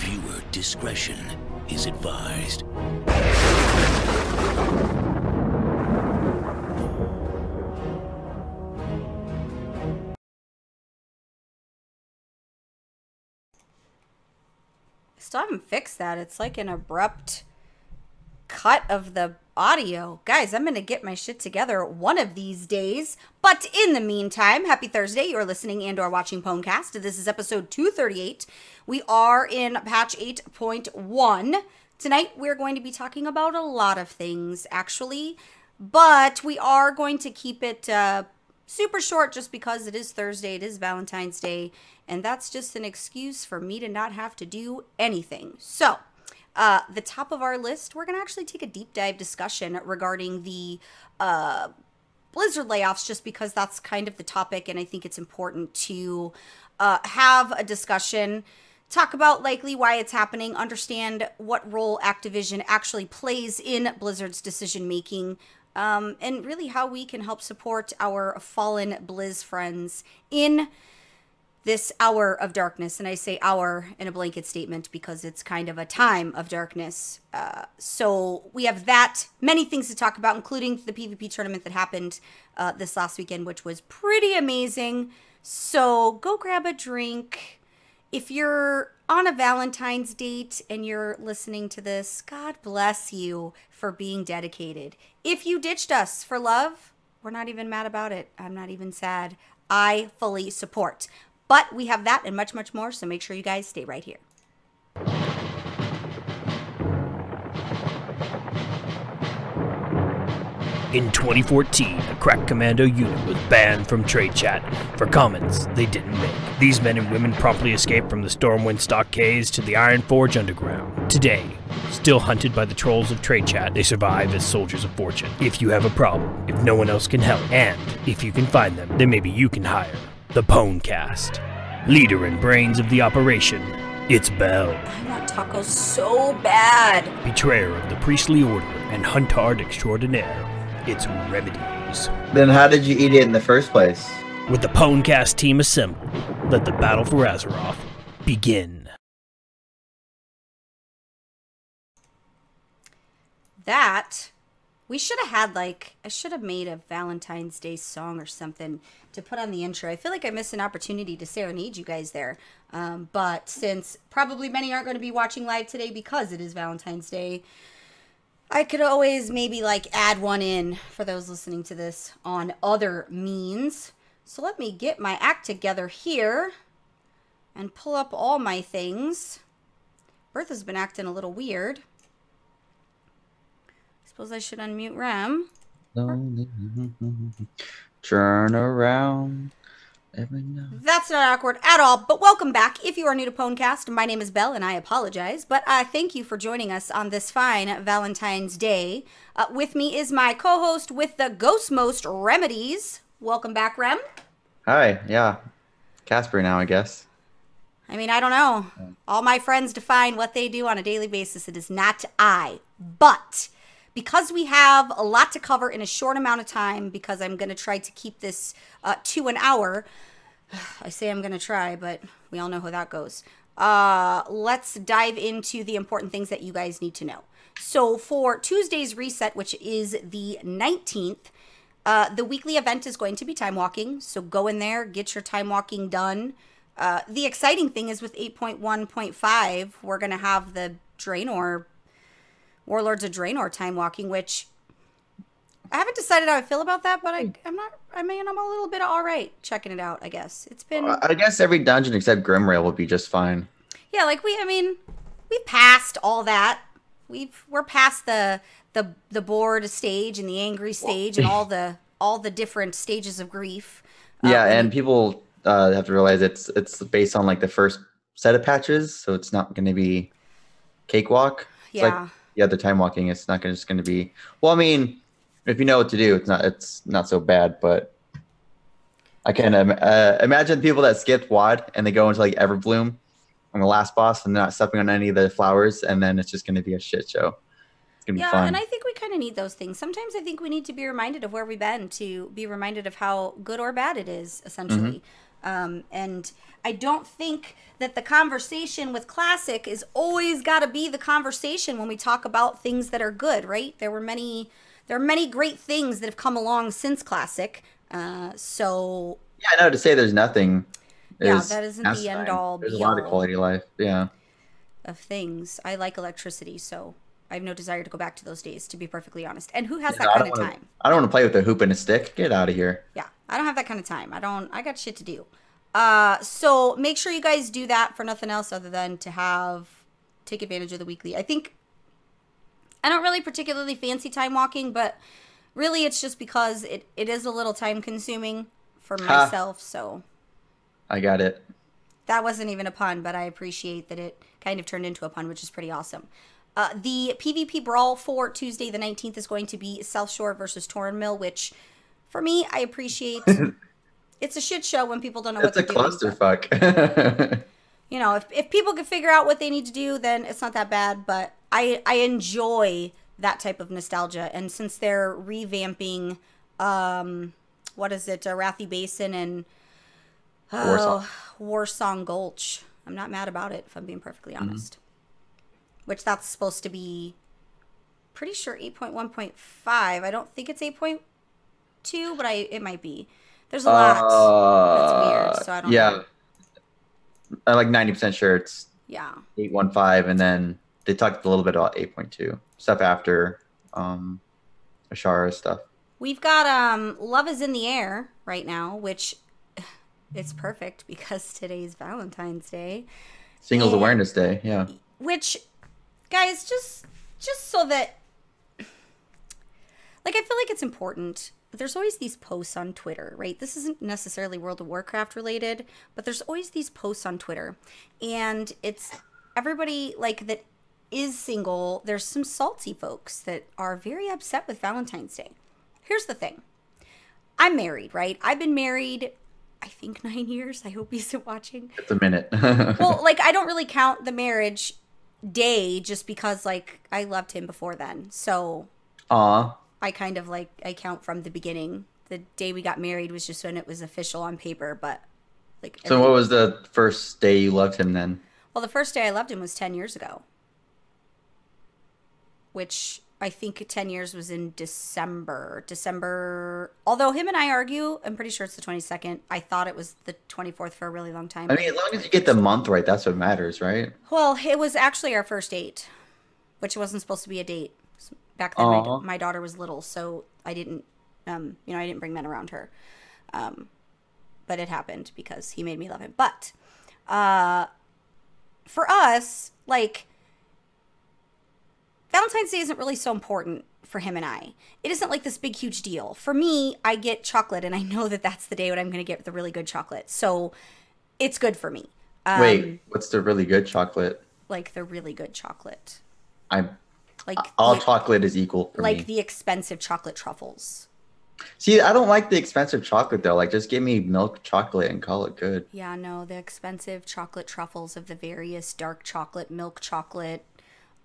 Viewer discretion is advised. Still haven't fixed that. It's like an abrupt cut of the audio. Guys, I'm going to get my shit together one of these days. But in the meantime, happy Thursday. You're listening and or watching Pwnecast. This is episode 238. We are in patch 8.1. Tonight, we're going to be talking about a lot of things, actually. But we are going to keep it super short just because it is Thursday. It is Valentine's Day. And that's just an excuse for me to not have to do anything. So, the top of our list, we're going to actually take a deep dive discussion regarding the Blizzard layoffs, just because that's kind of the topic, and I think it's important to have a discussion, talk about likely why it's happening, understand what role Activision actually plays in Blizzard's decision-making, and really how we can help support our fallen Blizz friends in this hour of darkness. And I say hour in a blanket statement because it's kind of a time of darkness. So we have that, many things to talk about, including the PvP tournament that happened this last weekend, which was pretty amazing. So go grab a drink. If you're on a Valentine's date and you're listening to this, God bless you for being dedicated. If you ditched us for love, we're not even mad about it. I'm not even sad. I fully support. But we have that and much, much more, so make sure you guys stay right here. In 2014, a crack commando unit was banned from trade chat for comments they didn't make. These men and women promptly escaped from the Stormwind stockades to the Ironforge underground. Today, still hunted by the trolls of trade chat, they survive as soldiers of fortune. If you have a problem, if no one else can help, and if you can find them, then maybe you can hire the Pwnecast. Leader and brains of the operation, it's Bell. I want tacos so bad. Betrayer of the priestly order and huntard extraordinaire, it's Remedies. Then how did you eat it in the first place? With the Pwnecast team assembled, let the battle for Azeroth begin. That, we should have had, like, I should have made a Valentine's Day song or something to put on the intro. I feel like I missed an opportunity to serenade you guys there. But since probably many aren't going to be watching live today because it is Valentine's Day, I could always maybe, like, add one in for those listening to this on other means. So let me get my act together here and pull up all my things. Bertha's been acting a little weird. Suppose I should unmute Rem. Turn around every night. That's not awkward at all, but welcome back. If you are new to Pwnecast, my name is Belle, and I apologize, but I thank you for joining us on this fine Valentine's Day. With me is my co-host with the Ghostmost Remedies. Welcome back, Rem. Hi, yeah. Casper now, I guess. I mean, I don't know. All my friends define what they do on a daily basis. It is not I. But because we have a lot to cover in a short amount of time, because I'm going to try to keep this to an hour. I say I'm going to try, but we all know how that goes. Let's dive into the important things that you guys need to know. So for Tuesday's reset, which is the 19th, the weekly event is going to be time walking. So go in there, get your time walking done. The exciting thing is with 8.1.5, we're going to have the Draenor, Warlords of Draenor time walking, which I haven't decided how I feel about that, but I'm a little bit all right checking it out, I guess. It's been... I guess every dungeon except Grimrail will be just fine. Yeah, like we passed all that. We're past the bored stage and the angry stage and all the different stages of grief. Yeah, and people have to realize it's based on like the first set of patches, so it's not going to be cakewalk. It's yeah. Like the other time walking, it's not just going to be. Well, I mean, if you know what to do, it's not so bad. But I can imagine people that skipped WoD and they go into like Everbloom on the last boss and not stepping on any of the flowers, and then it's just going to be a shit show. It's going to be fun. And I think we kind of need those things. Sometimes I think we need to be reminded of where we've been to be reminded of how good or bad it is, essentially. And I don't think that the conversation with classic is always got to be the conversation when we talk about things that are good, right? There are many great things that have come along since classic. So yeah, I know to say there's nothing. Yeah, that isn't the end all. There's a lot of quality of life. Yeah. Of things. I like electricity, so I have no desire to go back to those days, to be perfectly honest. And who has that kind of time? I don't want to play with a hoop and a stick. Get out of here. Yeah, I don't have that kind of time. I got shit to do. So make sure you guys do that for nothing else other than to take advantage of the weekly. I think I don't really particularly fancy time walking, but really it's just because it is a little time consuming for myself. So I got it. That wasn't even a pun, but I appreciate that it kind of turned into a pun, which is pretty awesome. The PvP Brawl for Tuesday the 19th is going to be South Shore versus Torren Mill, which, for me, I appreciate. It's a shit show when people don't know what they're doing. It's a clusterfuck. You know, if people can figure out what they need to do, then it's not that bad. But I enjoy that type of nostalgia. And since they're revamping, Wrathy Basin and Warsong Gulch, I'm not mad about it, if I'm being perfectly honest. Which that's supposed to be, pretty sure 8.1.5. I don't think it's 8.2, but it might be. There's a lot that's weird, so I don't know. Yeah, I'm like 90% sure it's 8.15, and then they talked a little bit about 8.2 stuff after Ashara stuff. We've got Love is in the Air right now, which it's perfect because today's Valentine's Day. Singles Awareness Day, yeah. Which, guys, just so that, like, I feel like it's important. There's always these posts on Twitter, right? This isn't necessarily World of Warcraft related, but there's always these posts on Twitter. And it's everybody, like, that is single. There's some salty folks that are very upset with Valentine's Day. Here's the thing. I'm married, right? I've been married, I think, 9 years. I hope he's watching. It's a minute. Well, like, I don't really count the marriage day just because, like, I loved him before then. So I kind of, like, I count from the beginning. The day we got married was just when it was official on paper, but, like... So what was the first day you loved him then? Well, the first day I loved him was 10 years ago. Which I think 10 years was in December. Although him and I argue, I'm pretty sure it's the 22nd. I thought it was the 24th for a really long time. I mean, as long as you get the month right, that's what matters, right? Well, it was actually our first date, which wasn't supposed to be a date. Back then, my daughter was little, so I didn't, I didn't bring men around her. But it happened because he made me love him. But for us, like, Valentine's Day isn't really so important for him and I. It isn't like this big, huge deal. For me, I get chocolate, and I know that that's the day when I'm going to get the really good chocolate. So it's good for me. Wait, what's the really good chocolate? Like the really good chocolate. All chocolate is equal for me. Like the expensive chocolate truffles. See, I don't like the expensive chocolate, though. Like, just give me milk chocolate and call it good. Yeah, no, the expensive chocolate truffles of the various dark chocolate, milk chocolate,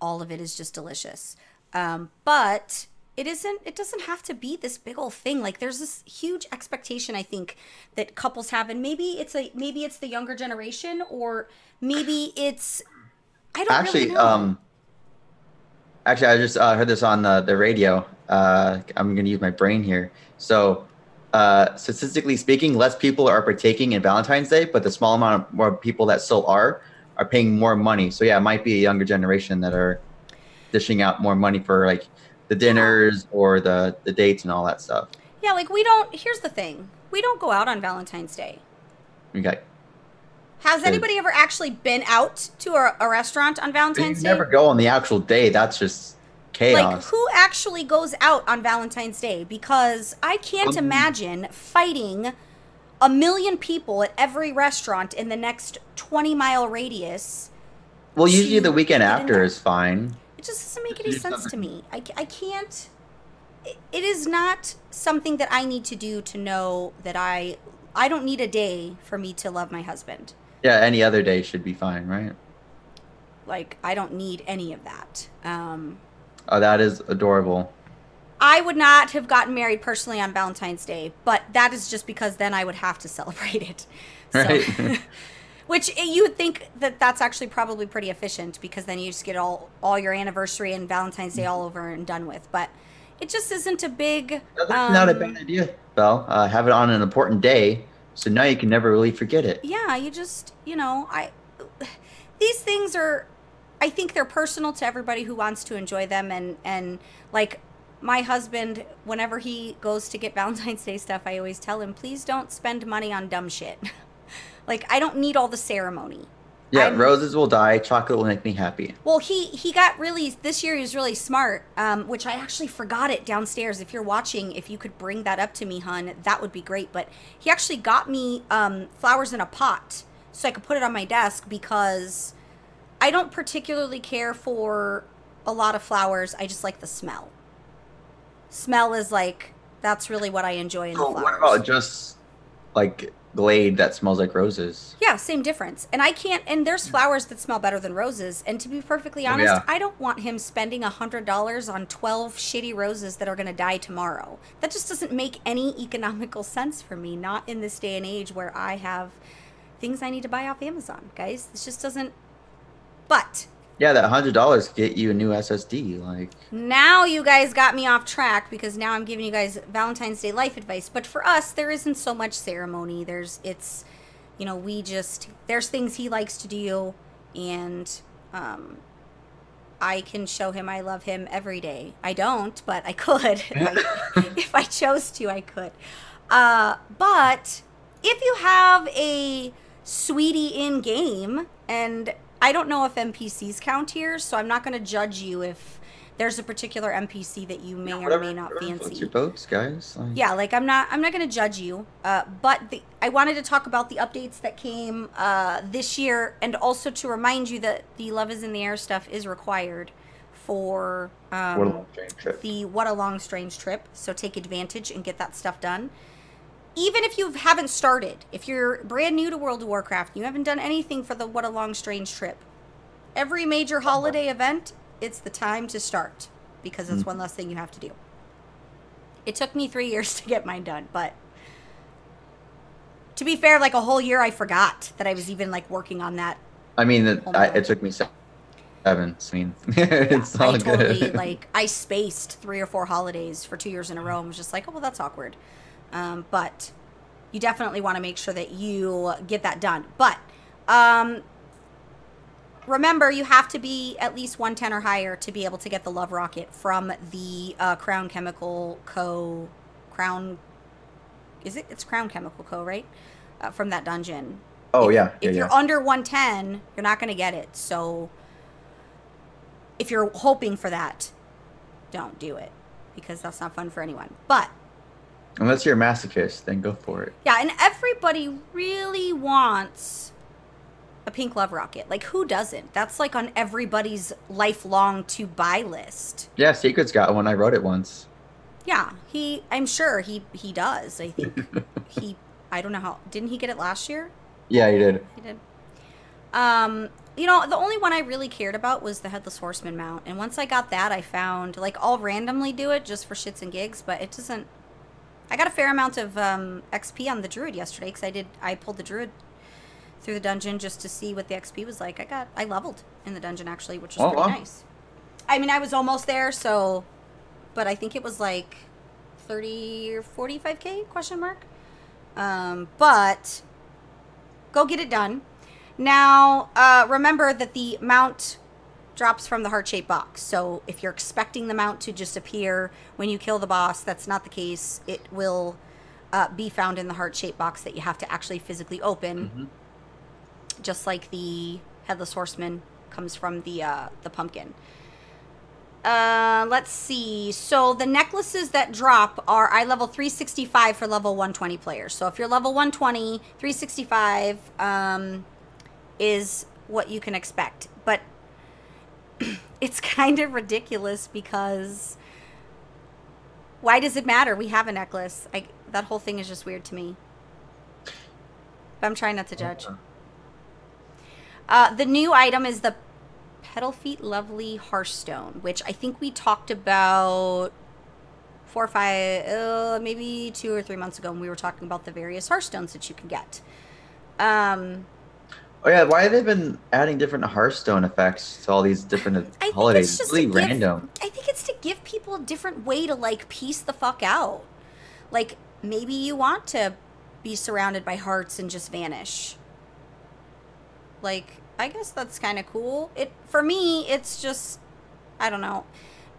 all of it is just delicious. But it doesn't have to be this big old thing. Like, there's this huge expectation, I think, that couples have. And maybe it's the younger generation, or maybe it's, I don't really know. Actually, I just heard this on the radio. I'm going to use my brain here. So, statistically speaking, less people are partaking in Valentine's Day, but the small amount of more people that still are paying more money. So, yeah, it might be a younger generation that are dishing out more money for, like, the dinners or the dates and all that stuff. Yeah, like, here's the thing. We don't go out on Valentine's Day. Okay. Has anybody ever actually been out to a restaurant on Valentine's Day? You never go on the actual day. That's just chaos. Like, who actually goes out on Valentine's Day? Because I can't imagine fighting 1 million people at every restaurant in the next 20-mile radius. Well, usually the weekend after is fine. It just doesn't make any sense to me. I can't... It is not something that I need to do to know that I don't need a day for me to love my husband. Yeah, any other day should be fine, right? Like, I don't need any of that. Oh, that is adorable. I would not have gotten married personally on Valentine's Day, but that is just because then I would have to celebrate it. So, Right. which you would think that that's actually probably pretty efficient because then you just get all your anniversary and Valentine's Day all over and done with. But it just isn't a big. That's not a bad idea, Belle. Have it on an important day, so now you can never really forget it. Yeah, you just, these things are, I think they're personal to everybody who wants to enjoy them. And like my husband, whenever he goes to get Valentine's Day stuff, I always tell him, please don't spend money on dumb shit. Like, I don't need all the ceremony. Yeah, roses will die. Chocolate will make me happy. Well, he got really, this year he was really smart, which I actually forgot it downstairs. If you're watching, if you could bring that up to me, hun, that would be great. But he actually got me flowers in a pot so I could put it on my desk because I don't particularly care for a lot of flowers. I just like the smell. Smell is like, that's really what I enjoy in the flowers. What about just like Glade that smells like roses? Yeah, same difference. And I can't, and there's flowers that smell better than roses. And to be perfectly honest, yeah. I don't want him spending $100 on 12 shitty roses that are going to die tomorrow. That just doesn't make any economical sense for me. Not in this day and age where I have things I need to buy off Amazon, guys. This just doesn't, but Yeah, that $100 get you a new SSD. Like, now you guys got me off track because now I'm giving you guys Valentine's Day life advice. But for us, there isn't so much ceremony. There's things he likes to do, and I can show him I love him every day. I don't, but I could. If I chose to, I could. But if you have a sweetie in game, and I don't know if NPCs count here, so I'm not going to judge you if there's a particular NPC that you may or may not fancy. What's your boats, guys? Like, Yeah, like I'm not going to judge you, but I wanted to talk about the updates that came this year, and also to remind you that the Love is in the Air stuff is required for the What a Long Strange Trip. So take advantage and get that stuff done. Even if you haven't started, if you're brand new to World of Warcraft, you haven't done anything for the What a Long Strange Trip, every major holiday event, it's the time to start because it's one less thing you have to do. It took me 3 years to get mine done, but to be fair, like a whole year I forgot that I was even like working on that. I mean, it took me 7. I mean, it's all good. Like, I spaced 3 or 4 holidays for 2 years in a row and was just like, oh, well, that's awkward. But you definitely want to make sure that you get that done. But remember, you have to be at least 110 or higher to be able to get the Love Rocket from the Crown Chemical Co. It's Crown Chemical Co., right? From that dungeon. Oh, If you're under 110, you're not going to get it. So if you're hoping for that, don't do it because that's not fun for anyone. But unless you're a masochist, then go for it. yeah, and everybody really wants a pink Love Rocket. Like, who doesn't? That's like on everybody's lifelong to buy list. Yeah, Secret's got one. I wrote it once. Yeah, I'm sure he does. I think I don't know how, didn't he get it last year? Yeah, he did. He did. The only one I really cared about was the Headless Horseman mount. And once I got that, I found, like, I'll randomly do it just for shits and gigs, but it doesn't, I got a fair amount of XP on the Druid yesterday because I pulled the Druid through the dungeon just to see what the XP was like. I leveled in the dungeon actually, which was pretty nice. I mean, I was almost there, so, but I think it was like 30 or 45k question mark. But go get it done. Now, remember that the mount drops from the heart-shaped box. So if you're expecting the mount to just appear when you kill the boss, that's not the case. It will be found in the heart-shaped box that you have to actually physically open, just like the Headless Horseman comes from the pumpkin. Let's see. So the necklaces that drop are eye level 365 for level 120 players. So if you're level 120, 365 is what you can expect. But it's kind of ridiculous because why does it matter? We have a necklace. That whole thing is just weird to me. But I'm trying not to judge. The new item is the Petal Feet Lovely Hearthstone, which I think we talked about 4 or 5, maybe 2 or 3 months ago when we were talking about the various Hearthstones that you can get. Oh yeah, why have they been adding different Hearthstone effects to all these different holidays? It's really random. I think it's to give people a different way to, like, piece the fuck out. Like, maybe you want to be surrounded by hearts and just vanish. Like, I guess that's kind of cool. For me, it's just, I don't know.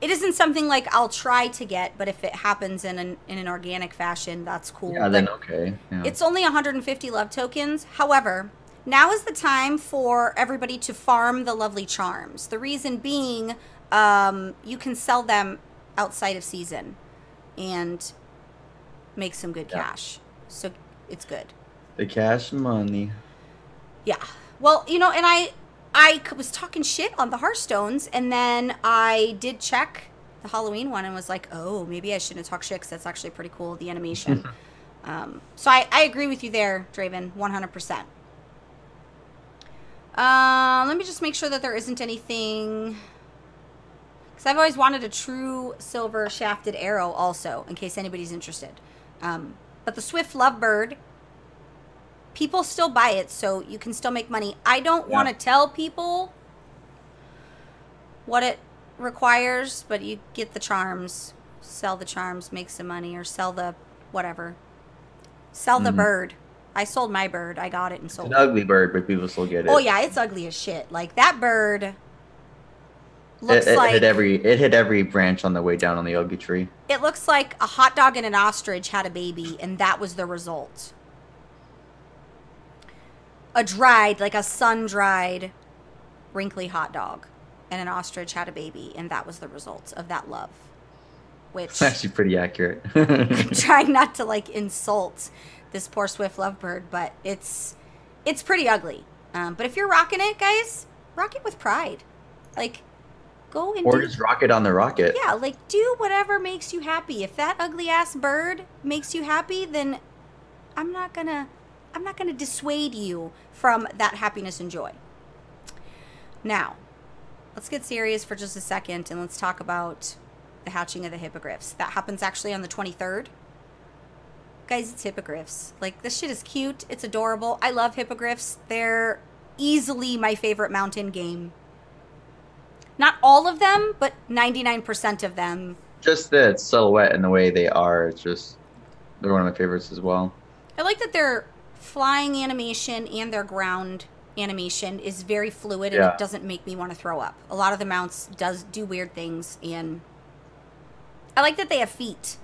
It isn't something like I'll try to get, but if it happens in an organic fashion, that's cool. Yeah, then okay. Yeah. It's only 150 love tokens. However, now is the time for everybody to farm the lovely charms. The reason being, you can sell them outside of season and make some good cash. So it's good. The cash money. Yeah. Well, you know, and I was talking shit on the Hearthstones, and then I did check the Halloween one and was like, oh, maybe I shouldn't talk shit because that's actually pretty cool, the animation. So I agree with you there, Draven, 100%. Let me just make sure that there isn't anything, because I've always wanted a true silver shafted arrow also, in case anybody's interested. But the Swift Lovebird, people still buy it, so you can still make money. I don't want to tell people what it requires, but you get the charms, sell the charms, make some money, or sell the whatever. Sell the bird. I sold my bird. I got it and sold it. It's an ugly bird, but people still get it. Oh yeah, it's ugly as shit. Like, that bird looks like... It hit every branch on the way down on the ugly tree. It looks like a hot dog and an ostrich had a baby, and that was the result. A dried, like a sun-dried, wrinkly hot dog and an ostrich had a baby, and that was the result of that love. Which... It's actually pretty accurate. I'm trying not to, like, insult this poor Swift Lovebird, but it's pretty ugly. But if you're rocking it, guys, rock it with pride. Like, go and just rock it on the rocket. Yeah, like, do whatever makes you happy. If that ugly ass bird makes you happy, then I'm not gonna dissuade you from that happiness and joy. Now, let's get serious for just a second and let's talk about the hatching of the hippogriffs. That happens actually on the 23rd. Guys, it's hippogriffs. Like, this shit is cute. It's adorable. I love hippogriffs. They're easily my favorite mountain game. Not all of them, but 99% of them. Just the silhouette and the way they are. It's just, they're one of my favorites as well. I like that their flying animation and their ground animation is very fluid, and it doesn't make me want to throw up. A lot of the mounts do weird things, and I like that they have feet.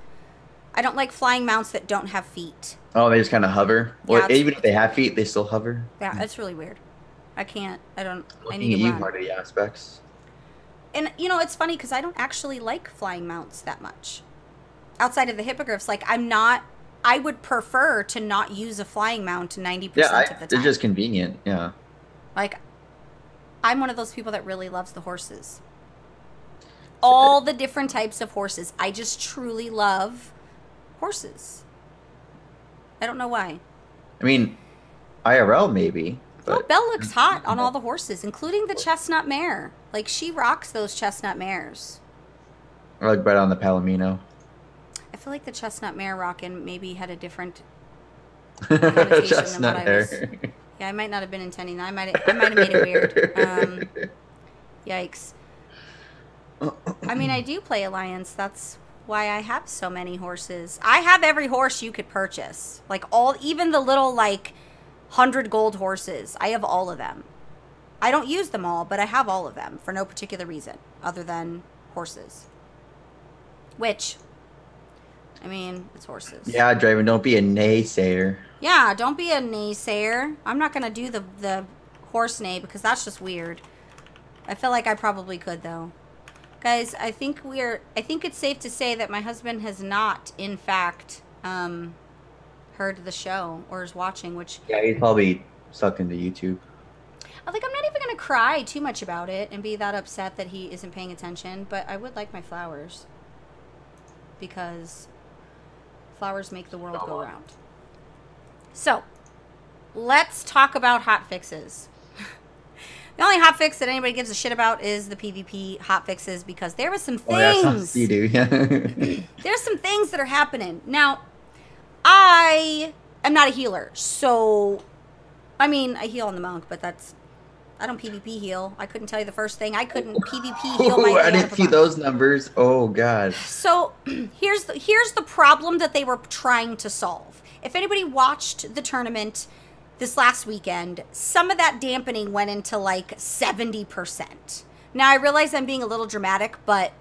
I don't like flying mounts that don't have feet. Oh, they just kind of hover? Yeah, or even if they have feet, they still hover? Yeah, that's really weird. I can't. I need Looking at to you, run. part of the aspects. And, you know, it's funny because I don't actually like flying mounts that much. Outside of the hippogriffs, like, I would prefer to not use a flying mount 90% of the time. They're just convenient, yeah. Like, I'm one of those people that really loves the horses. All the different types of horses. I just truly love horses. I don't know why. I mean, IRL maybe. Well, Belle looks hot on all the horses, including the chestnut mare. Like, she rocks those chestnut mares. Or like right on the Palomino. I feel like the chestnut mare rockin' maybe had a different connotation Chestnut than what I was. hair. Yeah, I might not have been intending that. I might have made it weird. Yikes. I mean, I do play Alliance. That's why I have so many horses. I have every horse you could purchase. Like, even the little, like, 100 gold horses. I have all of them. I don't use them all, but I have all of them for no particular reason other than horses. Which, I mean, it's horses. Yeah, Draven, don't be a naysayer. Yeah, don't be a naysayer. I'm not going to do the horse neigh because that's just weird. I feel like I probably could, though. Guys, I think it's safe to say that my husband has not, in fact, heard the show or is watching, which... Yeah, he's probably sucked into YouTube. I'm not even going to cry too much about it and be that upset that he isn't paying attention, but I would like my flowers. Because flowers make the world go round. So, let's talk about hotfixes. The only hotfix that anybody gives a shit about is the PvP hotfixes, because there was some things. Oh, yeah, you do, yeah. There's some things that are happening. Now, I am not a healer, so, I mean, I heal on the monk, but I don't PvP heal. I couldn't tell you the first thing. I couldn't PvP heal my I didn't see those numbers. Oh, God. So, here's the problem that they were trying to solve. If anybody watched the tournament this last weekend, some of that dampening went into like 70%. Now, I realize I'm being a little dramatic, but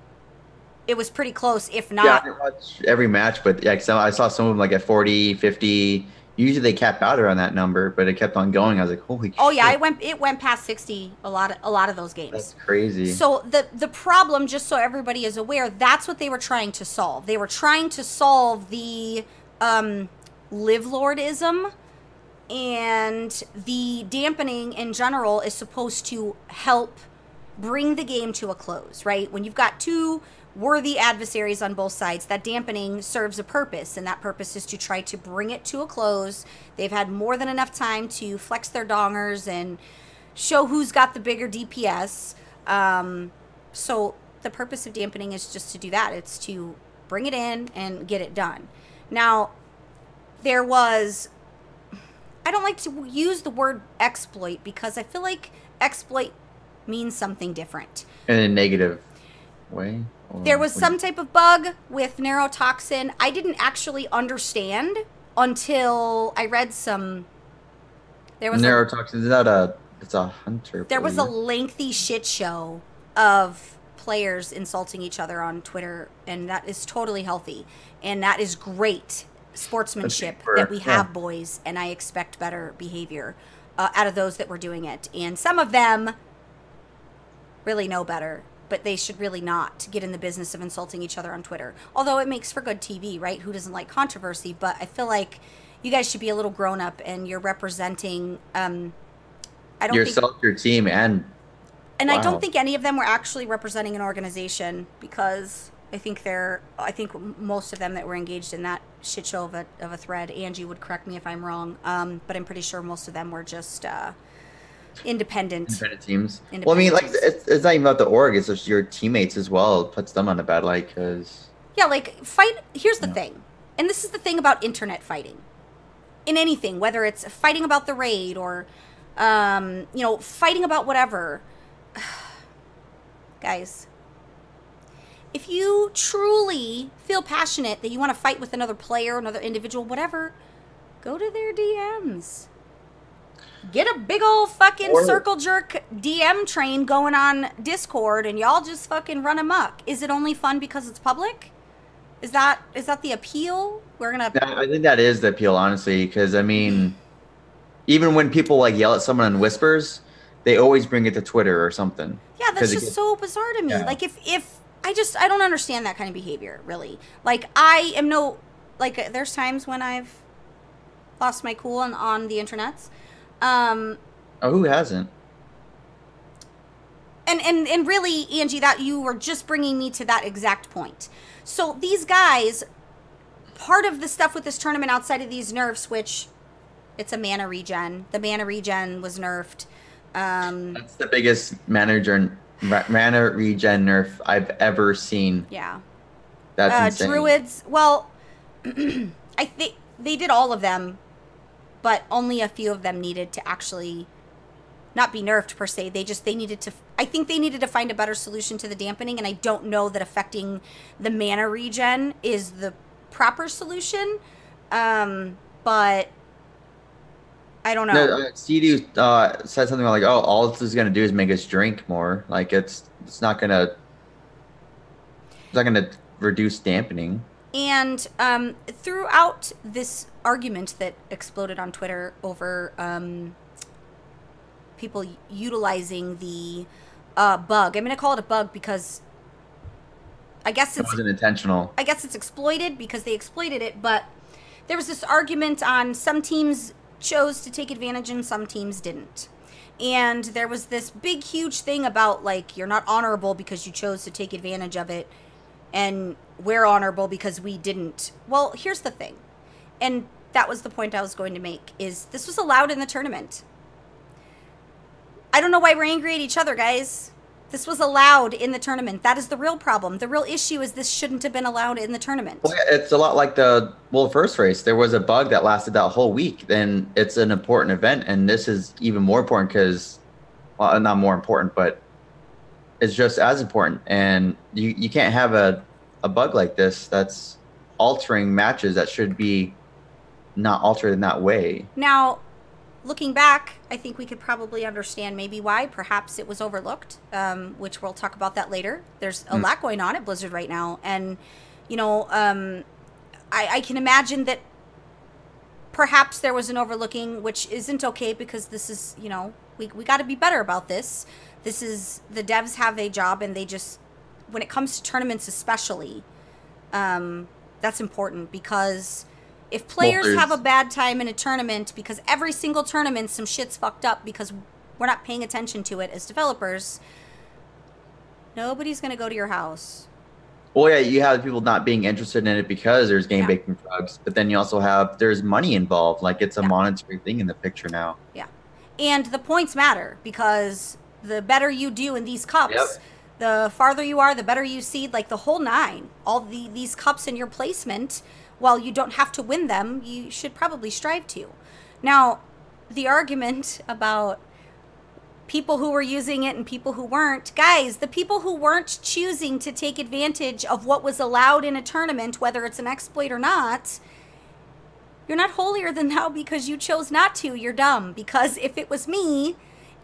it was pretty close, if not. Yeah, I didn't watch every match, but yeah, I saw some of them like at 40, 50. Usually they cap out around that number, but it kept on going. I was like, holy Oh, shit. yeah, it went past 60 a lot of those games. That's crazy. So the problem, just so everybody is aware, that's what they were trying to solve. They were trying to solve the live lordism, and the dampening in general is supposed to help bring the game to a close, right? When you've got two worthy adversaries on both sides, that dampening serves a purpose, and that purpose is to try to bring it to a close. They've had more than enough time to flex their dongers and show who's got the bigger DPS. So the purpose of dampening is just to do that. It's to bring it in and get it done. Now, there was... I don't like to use the word exploit because I feel like exploit means something different. In a negative way? There was some type of bug with neurotoxin. I didn't actually understand until I read some... There was neurotoxin, it's a hunter. There was a lengthy shit show of players insulting each other on Twitter, and that is totally healthy. And that is great sportsmanship that we have, boys, and I expect better behavior out of those that were doing it. And some of them really know better, but they should really not get in the business of insulting each other on Twitter. Although it makes for good TV, right? Who doesn't like controversy? But I feel like you guys should be a little grown up, and you're representing yourself, your team, and wow. I don't think any of them were actually representing an organization, because I think most of them that were engaged in that shit show of a thread, Angie would correct me if I'm wrong, but I'm pretty sure most of them were just independent teams. Well, I mean, like, it's not even about the org, it's just your teammates as well. It puts them on a bad light, because... Yeah, like, here's the thing, and this is the thing about internet fighting. In anything, whether it's fighting about the raid or, fighting about whatever. Guys, if you truly feel passionate that you want to fight with another player, another individual, whatever, go to their DMs. Get a big old fucking circle jerk DM train going on Discord, and y'all just fucking run amok. Is it only fun because it's public? Is that the appeal? I think that is the appeal, honestly, because, I mean, even when people, like, yell at someone in whispers, they always bring it to Twitter or something. Yeah, that's just so bizarre to me. Yeah. Like, if I don't understand that kind of behavior, really. Like, there's times when I've lost my cool on the internets. Who hasn't? And really, Angie, that you were just bringing me to that exact point. So these guys, part of the stuff with this tournament outside of these nerfs, which it's a mana regen. The mana regen was nerfed. That's the biggest mana regen nerf I've ever seen. Yeah. That's insane. Druids, well, I think they did all of them, but only a few of them needed to actually not be nerfed per se. I think they needed to find a better solution to the dampening, and I don't know that affecting the mana regen is the proper solution. But I don't know. No, CD said something like, "Oh, all this is gonna do is make us drink more. Like it's not gonna reduce dampening." And throughout this argument that exploded on Twitter over people utilizing the bug, I'm going to call it a bug because I guess it wasn't intentional. I guess it's exploited because they exploited it, but there was this argument on some teams chose to take advantage and some teams didn't. And there was this big, huge thing about, like, you're not honorable because you chose to take advantage of it, and we're honorable because we didn't. Well, here's the thing, and that was the point I was going to make, is this was allowed in the tournament. I don't know why we're angry at each other, guys. This was allowed in the tournament. That is the real problem. The real issue is this shouldn't have been allowed in the tournament. Well, yeah, it's a lot like the first race. There was a bug that lasted that whole week. Then it's an important event, and this is even more important because, well, not more important, but it's just as important. And you can't have a bug like this that's altering matches that should be not altered in that way. Now, looking back, I think we could probably understand maybe why. Perhaps it was overlooked, which we'll talk about that later. There's a lot going on at Blizzard right now. And, you know, I can imagine that perhaps there was an overlooking, which isn't okay because this is, you know, we got to be better about this. This is, the devs have a job and they just, when it comes to tournaments especially, that's important because if players have a bad time in a tournament because every single tournament some shit's fucked up because we're not paying attention to it as developers, nobody's going to go to your house. Well, yeah, you have people not being interested in it because there's game Yeah. breaking bugs, but then you also have there's money involved. Like it's a monetary thing in the picture now. Yeah. And the points matter because the better you do in these cups, the farther you are, the better you seed, like the whole nine. All these cups in your placement, while you don't have to win them, you should probably strive to. Now, the argument about people who were using it and people who weren't, guys, the people who weren't choosing to take advantage of what was allowed in a tournament, whether it's an exploit or not, you're not holier than thou because you chose not to. You're dumb. Because if it was me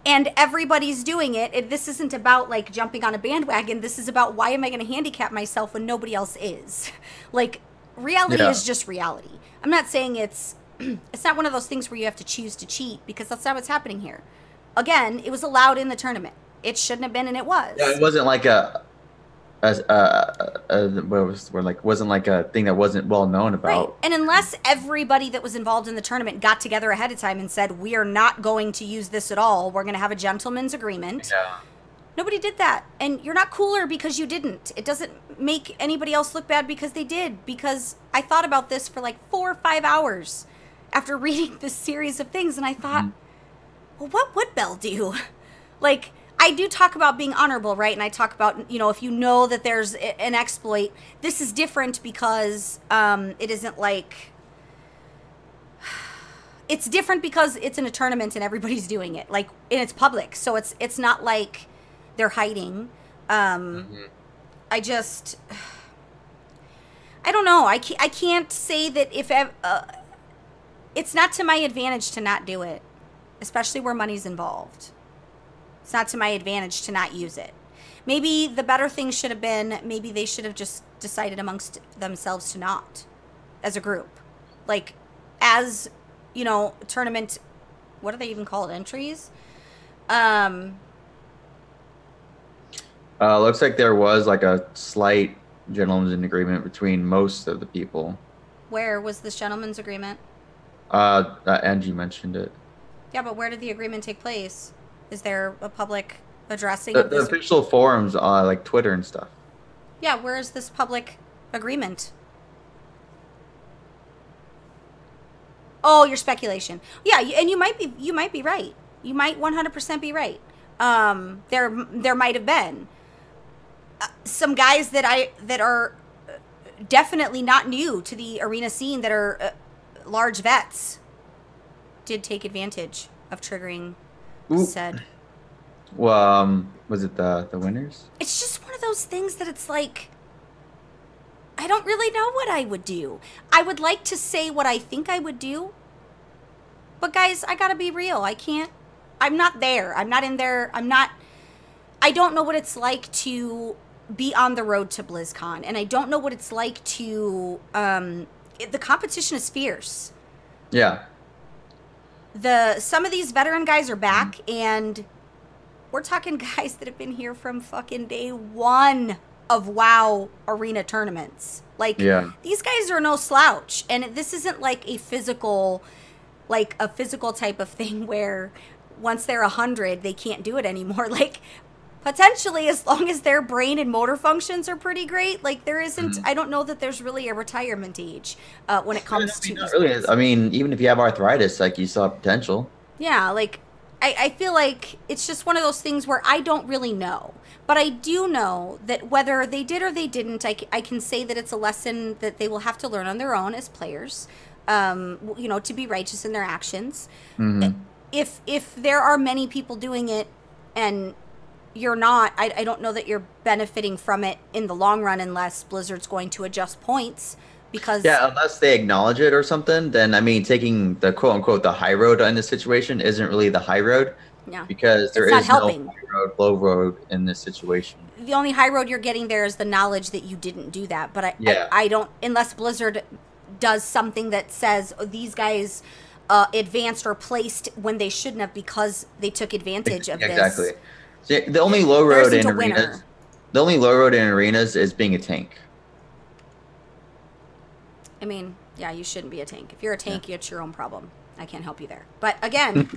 and everybody's doing it, this isn't about like jumping on a bandwagon. This is about why am I going to handicap myself when nobody else is? Like, reality is just reality. I'm not saying it's not one of those things where you have to choose to cheat because that's not what's happening here. Again, it was allowed in the tournament. It shouldn't have been, and it was. Yeah, it wasn't like wasn't like a thing that wasn't well known about. Right. And unless everybody that was involved in the tournament got together ahead of time and said, we are not going to use this at all, we're going to have a gentleman's agreement. Yeah. Nobody did that. And you're not cooler because you didn't. It doesn't make anybody else look bad because they did. Because I thought about this for like 4 or 5 hours after reading this series of things. And I thought, well, what would Bell do? Like, I do talk about being honorable, right? And I talk about, you know, if you know that there's an exploit, this is different because it isn't like... It's different because it's in a tournament and everybody's doing it. Like, and it's public. So it's not like they're hiding. I just... I don't know. I can't say that if... it's not to my advantage to not do it. Especially where money's involved. It's not to my advantage to not use it. Maybe the better thing should have been, maybe they should have just decided amongst themselves to not. As a group. Like, as, you know, tournament, what do they even call it? Entries? Looks like there was like a slight gentleman's agreement between most of the people. Where was this gentleman's agreement? Angie mentioned it. Yeah, but where did the agreement take place? Is there a public addressing The of this? official forums, like Twitter and stuff. Yeah, where is this public agreement? Oh, your speculation. Yeah, and you might be right. You might 100% be right. There might have been some guys that are definitely not new to the arena scene that are large vets did take advantage of triggering said. Well, was it the winners? It's just one of those things that it's like, I don't really know what I would do. I would like to say what I think I would do. But guys, I gotta be real. I'm not there. I'm not in there. I don't know what it's like to be on the road to BlizzCon. And I don't know what it's like to, the competition is fierce. Yeah. Some of these veteran guys are back, and we're talking guys that have been here from fucking day one of WoW arena tournaments. Like, these guys are no slouch, and this isn't like a physical type of thing where once they're 100, they can't do it anymore. Like, potentially, as long as their brain and motor functions are pretty great, like there isn't, I don't know that there's really a retirement age when it comes to really, I mean, even if you have arthritis, like you still have potential. Yeah, like I feel like it's just one of those things where I don't really know. But I do know that whether they did or they didn't, I can say that it's a lesson that they will have to learn on their own as players, to be righteous in their actions. Mm-hmm. If there are many people doing it and you're not, I don't know that you're benefiting from it in the long run unless Blizzard's going to adjust points. Because unless they acknowledge it or something, then I mean, taking the quote unquote the high road in this situation isn't really the high road. Yeah. Because there is no high road, low road in this situation. The only high road you're getting there is the knowledge that you didn't do that. But I don't, unless Blizzard does something that says these guys advanced or placed when they shouldn't have because they took advantage of this. Exactly. So the only low road in arenas. The only low road in arenas is being a tank. I mean, yeah, you shouldn't be a tank. If you're a tank, it's your own problem. I can't help you there. But again,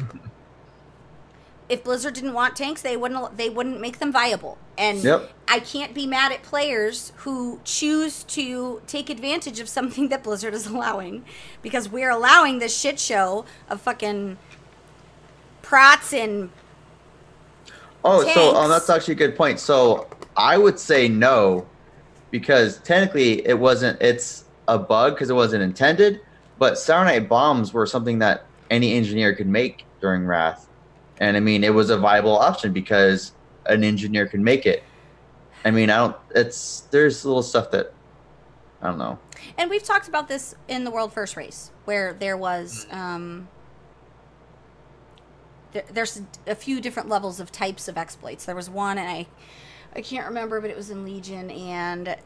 if Blizzard didn't want tanks, they wouldn't make them viable. And I can't be mad at players who choose to take advantage of something that Blizzard is allowing, because we're allowing this shit show of fucking prots and tanks. So that's actually a good point. So I would say no, because technically it's a bug because it wasn't intended, but Sour Night bombs were something that any engineer could make during Wrath. And I mean, it was a viable option because an engineer can make it. I mean, there's little stuff that, I don't know. And we've talked about this in the World First Race, where there was, there's a few different levels of types of exploits. There was one, and I can't remember, but it was in Legion, and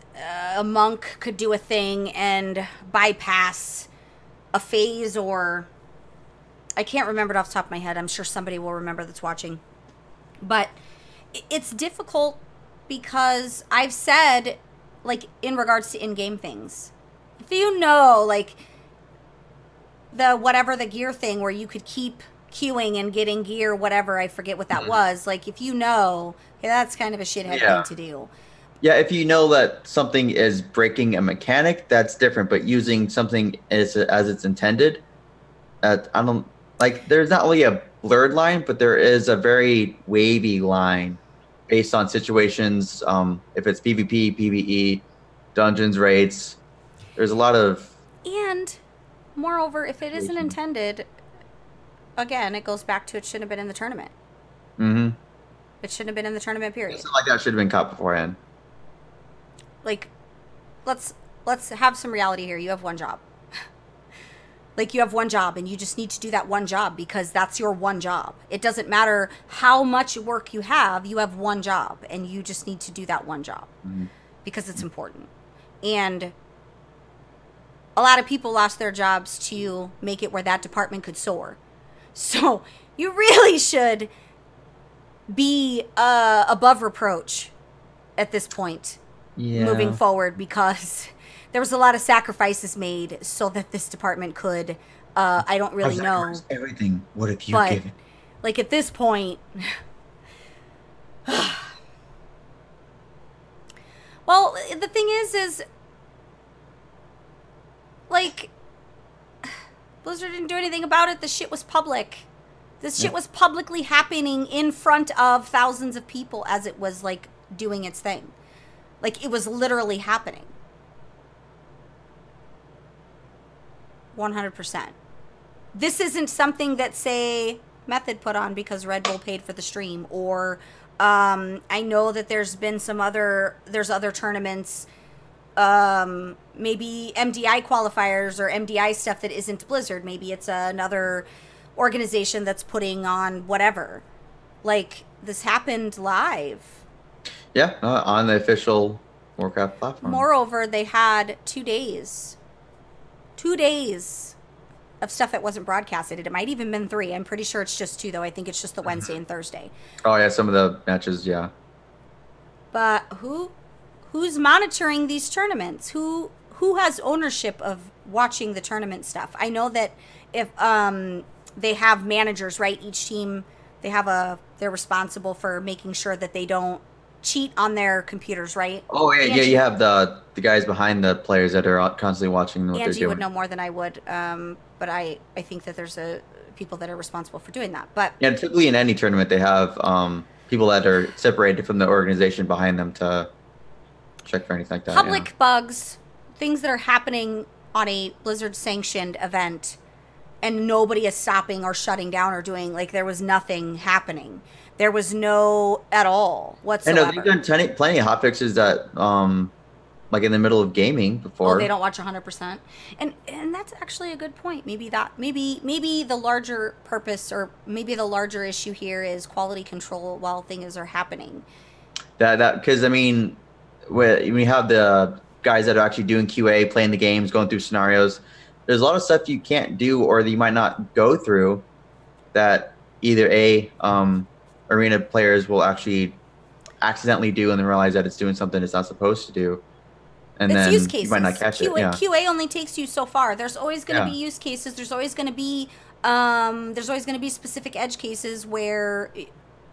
a monk could do a thing and bypass a phase, or I can't remember it off the top of my head. I'm sure somebody will remember that's watching. But it's difficult because I've said, like, in regards to in-game things, if you know, like, the gear thing where you could keep queuing and getting gear, whatever, I forget what that was. Like, if you know, that's kind of a shithead thing to do. Yeah, if you know that something is breaking a mechanic, that's different. But using something as it's intended, I don't like. There's not really a blurred line, but there is a very wavy line based on situations. If it's PvP, PvE, dungeons, raids, there's a lot of. And moreover, if it isn't intended, again, it goes back to it shouldn't have been in the tournament. Mm-hmm. It shouldn't have been in the tournament, period. Something like that should have been caught beforehand. Like, let's have some reality here. You have one job. Like, you have one job, and you just need to do that one job because that's your one job. It doesn't matter how much work you have one job, and you just need to do that one job because it's important. And a lot of people lost their jobs to make it where that department could soar. So you really should be above reproach at this point moving forward, because there was a lot of sacrifices made so that this department could, I don't really know. Everything. What have you given? Like, at this point, well, the thing is like, Blizzard didn't do anything about it. The shit was public. This shit was publicly happening in front of thousands of people as it was, like, doing its thing. Like, it was literally happening. 100%. This isn't something that, say, Method put on because Red Bull paid for the stream. Or, I know that there's been there's other tournaments, maybe MDI qualifiers or MDI stuff that isn't Blizzard. Maybe it's another organization that's putting on whatever. Like, this happened live. Yeah, on the official Warcraft platform. Moreover, they had 2 days. 2 days of stuff that wasn't broadcasted. It might even been 3. I'm pretty sure it's just 2, though. I think it's just the Wednesday and Thursday. Oh, yeah, some of the matches, yeah. But who's monitoring these tournaments? Who has ownership of watching the tournament stuff? I know that if they have managers, right? Each team, they're responsible for making sure that they don't cheat on their computers, right? Oh, yeah, you have the guys behind the players that are constantly watching what they're doing. Angie would know more than I would, but I think that there's a people that are responsible for doing that. But Yeah, typically in any tournament, they have people that are separated from the organization behind them to check for anything like that. public bugs, things that are happening on a Blizzard sanctioned event, and nobody is stopping or shutting down or doing, like, there was nothing happening. There was no at all I whatsoever. know they've done plenty of hotfixes that, like in the middle of gaming before. Oh, they don't watch 100%, and that's actually a good point. Maybe the larger purpose, or maybe the larger issue here is quality control while things are happening. That because I mean, when we have the guys that are actually doing QA, playing the games, going through scenarios, there's a lot of stuff you can't do or that you might not go through that either arena players will actually accidentally do and then realize that it's doing something it's not supposed to do. And It's then use cases. you might not catch it. Yeah. QA only takes you so far. There's always going to Yeah. be use cases. There's always going to be specific edge cases where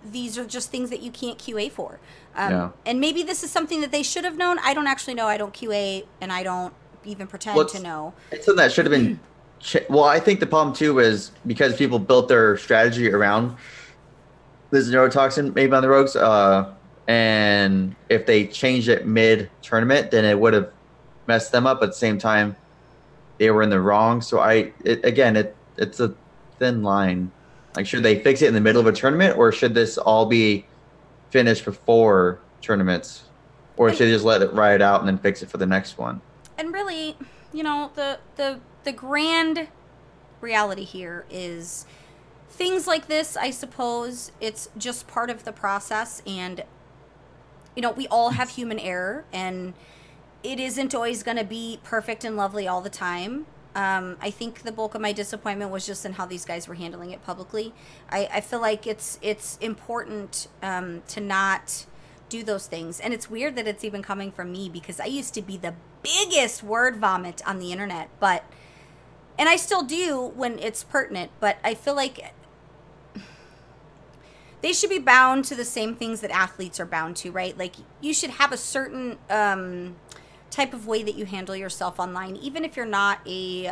these are just things that you can't QA for. Yeah. And maybe this is something that they should have known. I don't actually know. I don't QA, and I don't even pretend Well, to know. It's something that should have been. Well, I think the problem too is because people built their strategy around this neurotoxin, maybe on the rogues. And if they changed it mid tournament, then it would have messed them up. But at the same time, they were in the wrong. So it's a thin line. Like, should they fix it in the middle of a tournament, or should this all be finished before tournaments, or should they just let it ride out and then fix it for the next one? And really, the grand reality here is things like this, I suppose, it's just part of the process. And, we all have human error, and it isn't always going to be perfect and lovely all the time. I think the bulk of my disappointment was just in how these guys were handling it publicly. I feel like it's important to not do those things. And it's weird that it's even coming from me, because I used to be the biggest word vomit on the internet, and I still do when it's pertinent, but I feel like they should be bound to the same things that athletes are bound to, right? Like, you should have a certain type of way that you handle yourself online, even if you're not a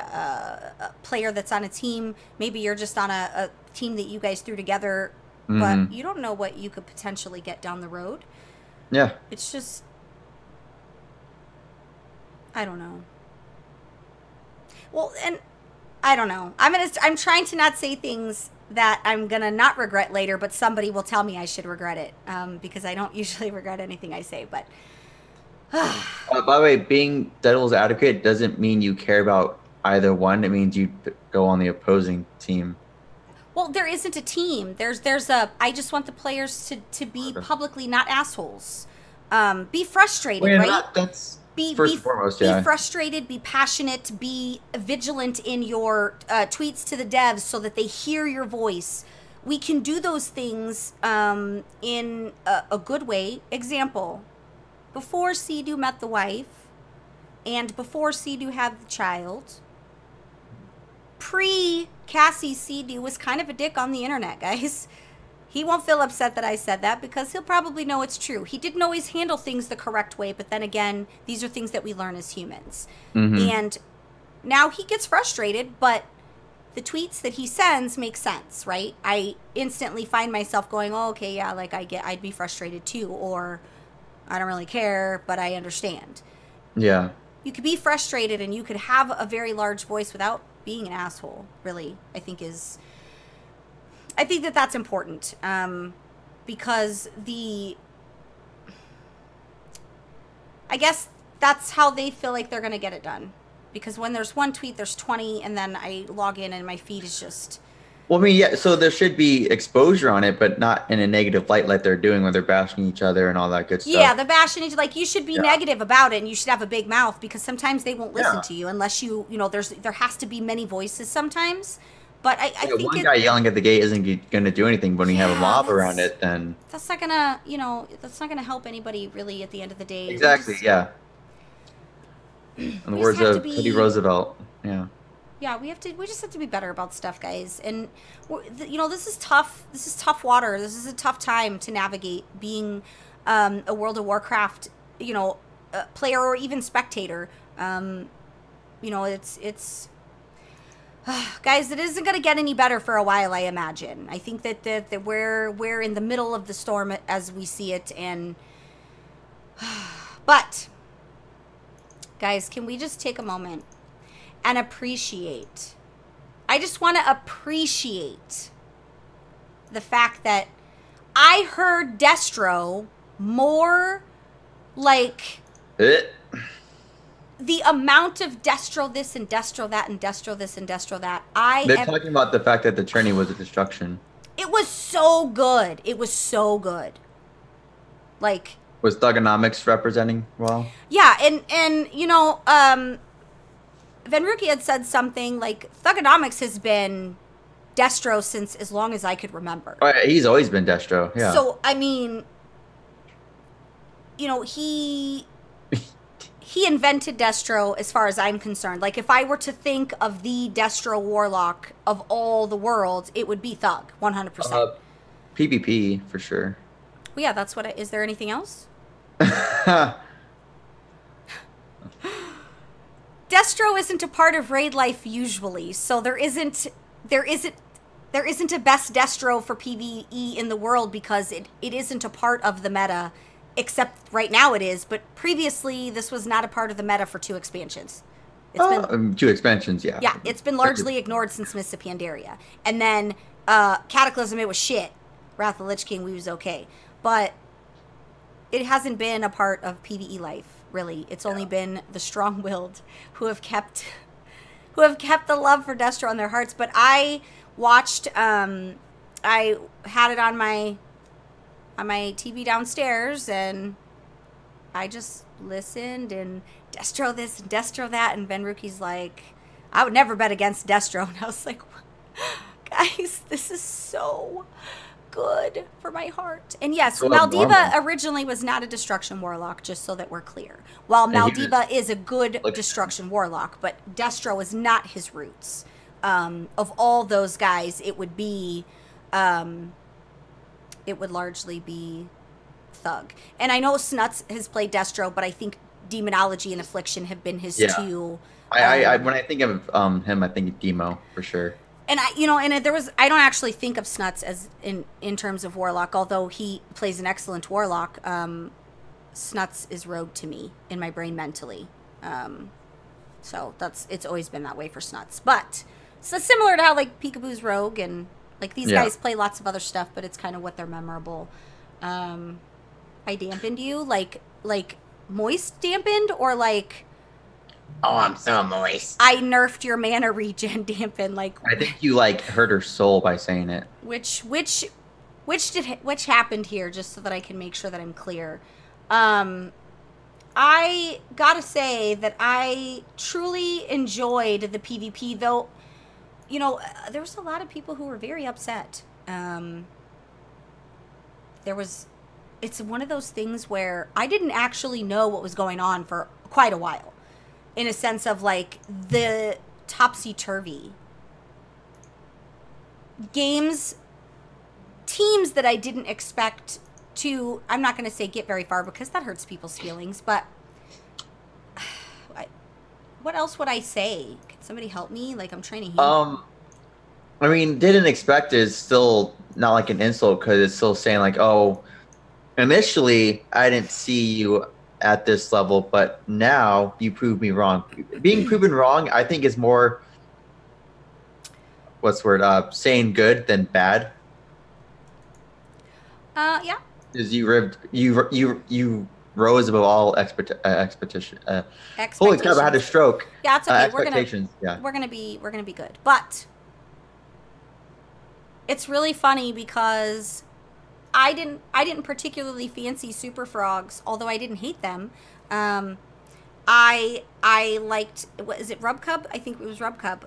player that's on a team. Maybe you're just on a team that you guys threw together, but you don't know what you could potentially get down the road. Yeah. It's just, I don't know. Well, and I don't know. I'm trying to not say things that I'm gonna not regret later, but somebody will tell me I should regret it, because I don't usually regret anything I say. But by the way, being devil's advocate doesn't mean you care about either one. It means you go on the opposing team. well, there isn't a team. I just want the players to be publicly not assholes. Be frustrated, Well, right? That's first and foremost, yeah. Be frustrated, be passionate, be vigilant in your tweets to the devs so that they hear your voice. We can do those things in a good way. Example, before Sea-Doo met the wife, and before Sea-Doo had the child, pre-Cassie, Sea-Doo was kind of a dick on the internet, guys. He won't feel upset that I said that, because he'll probably know it's true. He didn't always handle things the correct way, but then again, these are things that we learn as humans. And now he gets frustrated, but the tweets that he sends make sense, right? I instantly find myself going, oh, okay, yeah, like I'd be frustrated too, or I don't really care, but I understand. Yeah. You could be frustrated and you could have a very large voice without being an asshole, really, I think that's important, because I guess that's how they feel like they're going to get it done. Because when there's one tweet, there's 20, and then I log in and my feed is just... Well, I mean, yeah, so there should be exposure on it, but not in a negative light like they're doing when they're bashing each other and all that good stuff. Yeah, the bashing, like, you should be negative about it, and you should have a big mouth, because sometimes they won't listen to you unless there has to be many voices sometimes. But I think one guy yelling at the gate isn't going to do anything, but when you have a mob around it, then... That's not going to help anybody, really, at the end of the day. Exactly, yeah. In the words of Teddy Roosevelt, yeah. Yeah, we just have to be better about stuff, guys. And this is tough. This is tough water. This is a tough time to navigate being a World of Warcraft, player or even spectator. It's Guys, it isn't going to get any better for a while, I imagine. I think that we're in the middle of the storm as we see it, and but guys, can we just take a moment and appreciate? I just want to appreciate the fact that I heard Destro more like the amount of Destro this and Destro that and Destro this and Destro that. They're talking about the fact that the tourney was a destruction. It was so good. It was so good. Like, was Thugonomics representing well? Yeah, and you know, Venruki had said something like Thugonomics has been Destro since as long as I could remember. Oh, yeah, he's always been Destro. Yeah. So I mean, you know, he invented Destro as far as I'm concerned. Like, if I were to think of the Destro Warlock of all the worlds, it would be Thug, 100%. PvP, for sure. Well, yeah, that's what is there anything else? Destro isn't a part of raid life usually, so there isn't a best Destro for PvE in the world because it isn't a part of the meta. Except right now it is, but previously this was not a part of the meta for 2 expansions. It's been 2 expansions, yeah. Yeah, it's been largely ignored since Mists of Pandaria. And then Cataclysm, it was shit. Wrath of the Lich King, we was okay. But it hasn't been a part of PvE life, really. It's only been the strong-willed who have kept the love for Destro in their hearts. But I watched, I had it on my TV downstairs, and I just listened, and Destro this and Destro that, and Venruki's like, I would never bet against Destro, and I was like, guys, this is so good for my heart. And yes, So Maldiva abnormal. originally was not a Destruction Warlock, just so that we're clear. While Maldiva is a good Like- Destruction Warlock, but Destro is not his roots. Of all those guys, it would be... it would largely be Thug. And I know Snuts has played Destro, but I think Demonology and Affliction have been his two. I when I think of him, I think of Demo for sure. And I don't actually think of Snuts as in terms of Warlock, although he plays an excellent Warlock. Snuts is Rogue to me in my brain mentally. So it's always been that way for Snuts. But so similar to how like Peekaboo's Rogue and like these guys play lots of other stuff, but it's kind of what they're memorable. I dampened you like moist dampened or like. Oh, I'm so moist. I nerfed your mana regen dampen like. I think you like hurt her soul by saying it. Which happened here, just so that I can make sure that I'm clear. I gotta say that I truly enjoyed the PvP, though. You know, there was a lot of people who were very upset. It's one of those things where I didn't actually know what was going on for quite a while. In a sense of, like, the topsy-turvy. Teams that I didn't expect to, I'm not going to say get very far because that hurts people's feelings, but what else would I say? Can somebody help me? Like, I'm trying to heal. I mean, didn't expect is still not like an insult because it's still saying like, oh, initially I didn't see you at this level, but now you proved me wrong. Being proven wrong, I think, is more saying good than bad. Yeah. Because you rose above all expectation. Holy crap! I had a stroke. Yeah, it's okay. Expectations. We're gonna be good. But it's really funny because I didn't particularly fancy Super Frogs, although I didn't hate them. I liked, what is it, Rubcub? I think it was Rubcub,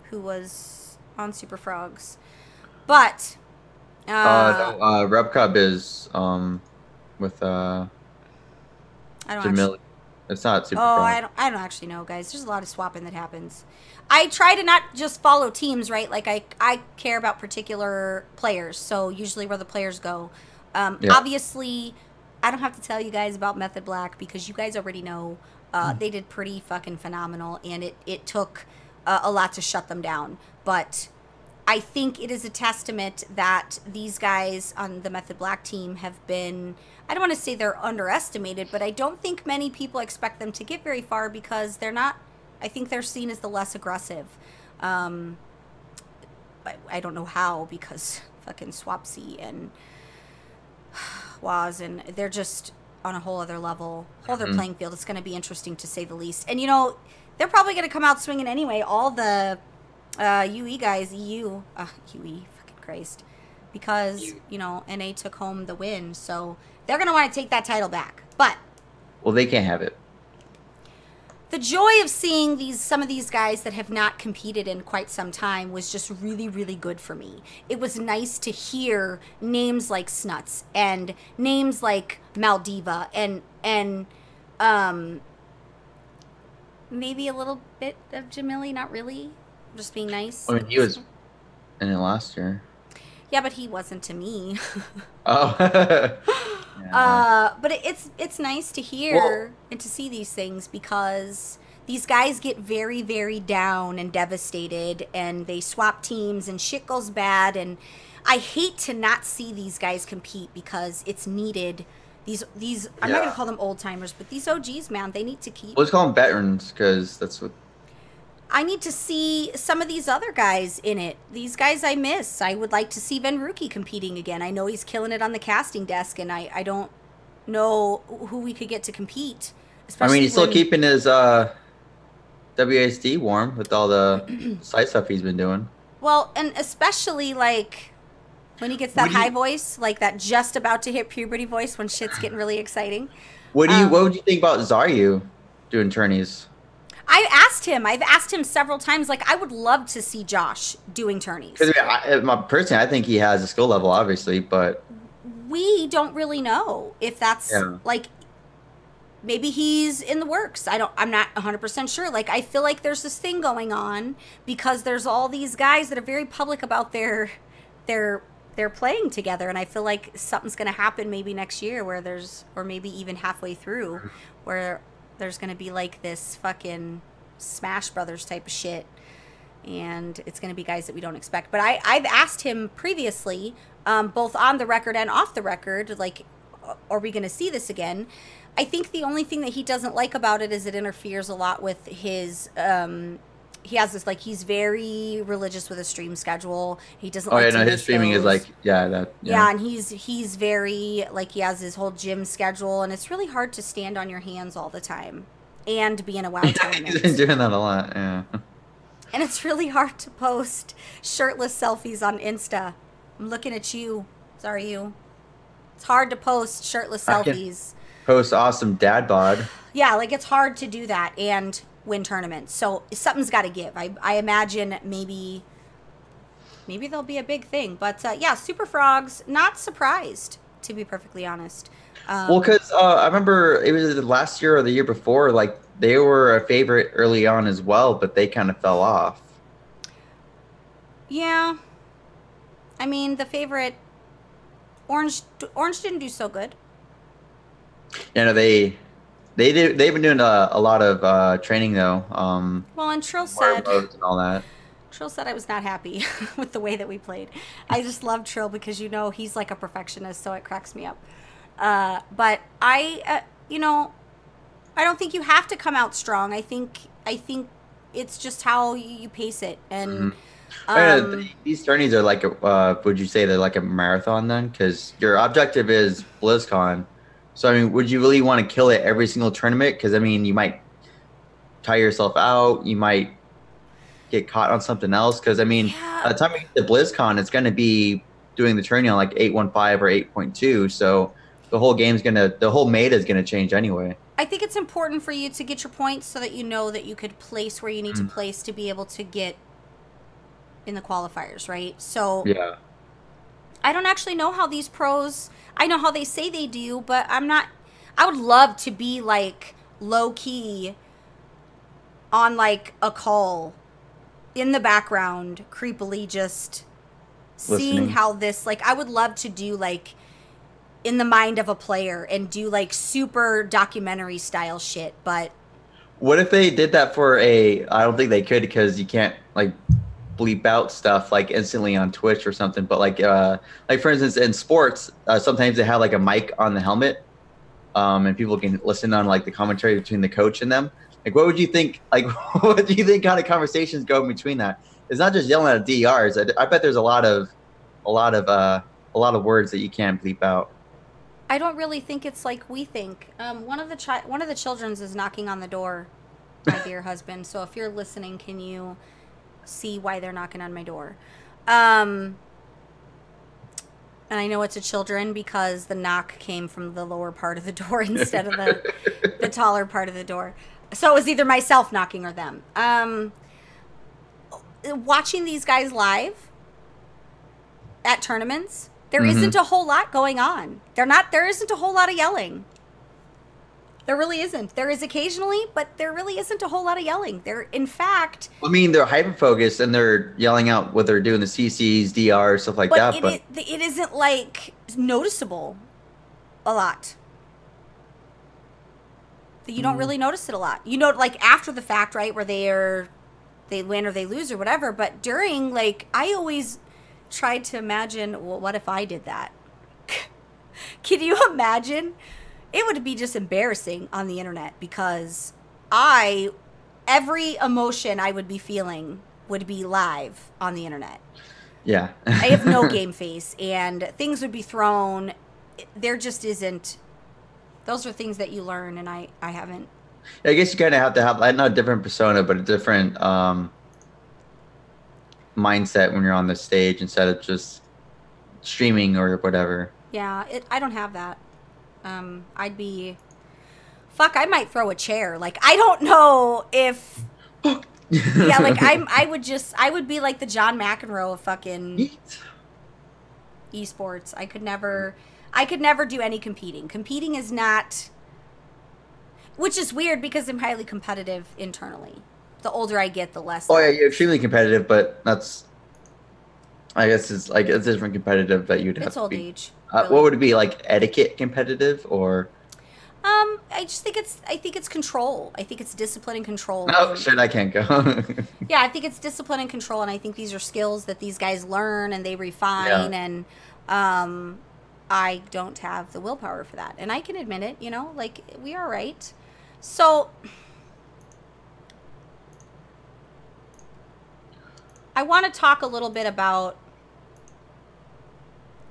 who was on Super Frogs. But Rubcub is with I don't Jamil. It's not Super Oh, Frog. I don't actually know, guys. There's a lot of swapping that happens. I try to not just follow teams, right? Like, I care about particular players, so usually where the players go. Obviously, I don't have to tell you guys about Method Black because you guys already know they did pretty fucking phenomenal, and it took a lot to shut them down. But I think it is a testament that these guys on the Method Black team have been, I don't want to say they're underestimated, but I don't think many people expect them to get very far because they're not, I think they're seen as the less aggressive. I don't know how, because fucking Swapsy and Waz, and they're just on a whole other level, whole other playing field. It's going to be interesting to say the least. And, you know, they're probably going to come out swinging anyway. All the UE guys, UE, fucking Christ, because, you know, NA took home the win. So they're going to want to take that title back. But well, they can't have it. The joy of seeing some of these guys that have not competed in quite some time was just really, really good for me. It was nice to hear names like Snuts and names like Maldiva and maybe a little bit of Jamili, not really, just being nice. I mean, he was in it last year. Yeah, but he wasn't to me. Oh. But it's nice to hear and to see these things, because these guys get very, very down and devastated, and they swap teams and shit goes bad, and I hate to not see these guys compete because it's needed. These I'm not gonna call them old timers, but these OGs, man, they need to keep. Let's call them veterans, because that's what. I need to see some of these other guys in it. These guys I miss. I would like to see Venruki competing again. I know he's killing it on the casting desk, and I don't know who we could get to compete. I mean, he's still keeping his WASD warm with all the side stuff he's been doing. Well, and especially, like, when he gets that high voice, like that just about to hit puberty voice when shit's getting really exciting. What would you think about Zaryu doing tourneys? I've asked him several times, like, I would love to see Josh doing tourneys. Because personally, I think he has a skill level, obviously, but we don't really know if that's like, maybe he's in the works. I'm not 100% sure. Like, I feel like there's this thing going on because there's all these guys that are very public about their playing together, and I feel like something's going to happen maybe next year or maybe even halfway through, where there's going to be like this fucking Smash Brothers type of shit, and it's going to be guys that we don't expect. But I've asked him previously, both on the record and off the record, like, are we going to see this again? I think the only thing that he doesn't like about it is it interferes a lot with his, he has this, like, he's very religious with his stream schedule. He doesn't like to miss his streaming those. is like, Yeah, and he's very, like, he has his whole gym schedule, and it's really hard to stand on your hands all the time and be in a WoW tournament. He's been doing that a lot, yeah. And it's really hard to post shirtless selfies on Insta. I'm looking at you. Sorry, you. It's hard to post shirtless selfies. Post awesome dad bod. Yeah, like, it's hard to do that and win tournaments. So something's got to give. I imagine maybe there'll be a big thing. But yeah, Super Frogs, not surprised, to be perfectly honest. Well, because I remember it was last year or the year before, like, they were a favorite early on as well, but they kind of fell off. Yeah. I mean, the favorite, Orange didn't do so good. You know, they've been doing a lot of training though. Well, and Trill said and all that. Trill said I was not happy with the way that we played. I just love Trill because, you know, he's like a perfectionist, so it cracks me up. But you know, I don't think you have to come out strong. I think it's just how you pace it. And these tourneys are like, would you say they're like a marathon then? Because your objective is BlizzCon. So, I mean, would you really want to kill it every single tournament? Because, I mean, you might tire yourself out. You might get caught on something else. Because, I mean, by the time you get to BlizzCon, it's going to be doing the tourney on like 8.15 or 8.2. So the whole meta is going to change anyway. I think it's important for you to get your points so that you know that you could place where you need to place to be able to get in the qualifiers, right? So yeah. I don't actually know how these pros, I know how they say they do, but I would love to be like low key on like a call in the background, creepily just seeing how this, like, I would love to do like in the mind of a player and do like super documentary style shit, but What if they did that for a? I don't think they could because you can't like bleep out stuff like instantly on Twitch or something. But like for instance, in sports, sometimes they have like a mic on the helmet, and people can listen on like the commentary between the coach and them. Like, what would you think? Like, what do you think kind of conversations go in between that? It's not just yelling at DRs. I bet there's a lot of words that you can't bleep out. I don't really think it's like we think. One of the children's is knocking on the door, my dear husband. So if you're listening, can you see why they're knocking on my door? And I know it's a children because the knock came from the lower part of the door instead of the taller part of the door. So it was either myself knocking or them. Watching these guys live at tournaments, there isn't a whole lot going on. There isn't a whole lot of yelling. There really isn't. There is occasionally, but there really isn't a whole lot of yelling. In fact... I mean, they're hyper-focused and they're yelling out what they're doing, the CCs, DR, stuff like that. But it isn't, like, noticeable a lot. You don't really notice it a lot. You know, like, after the fact, right, where they win or they lose or whatever. But during, like, I always tried to imagine, well, what if I did that? Can you imagine? It would be just embarrassing on the internet because every emotion I would be feeling would be live on the internet. Yeah. I have no game face and things would be thrown. There just isn't. Those are things that you learn and I haven't. I guess you kind of have to have, not a different persona, but a different mindset when you're on the stage instead of just streaming or whatever. Yeah, I don't have that. I'd be... Fuck, I might throw a chair. Like, I don't know if... yeah, like, I would be like the John McEnroe of fucking esports. I could never do any competing. Competing is not... Which is weird because I'm highly competitive internally. The older I get, the less... Oh, yeah, you're extremely competitive, but that's... I guess it's like a different competitive that you'd have It's to old be. age. Really. What would it be, like etiquette competitive or... I just think it's control. I think it's discipline and control. Oh, shit, I can't go. Yeah, I think it's discipline and control, and I think these are skills that these guys learn and they refine, and I don't have the willpower for that. And I can admit it, you know, like, we are right. So, I want to talk a little bit about,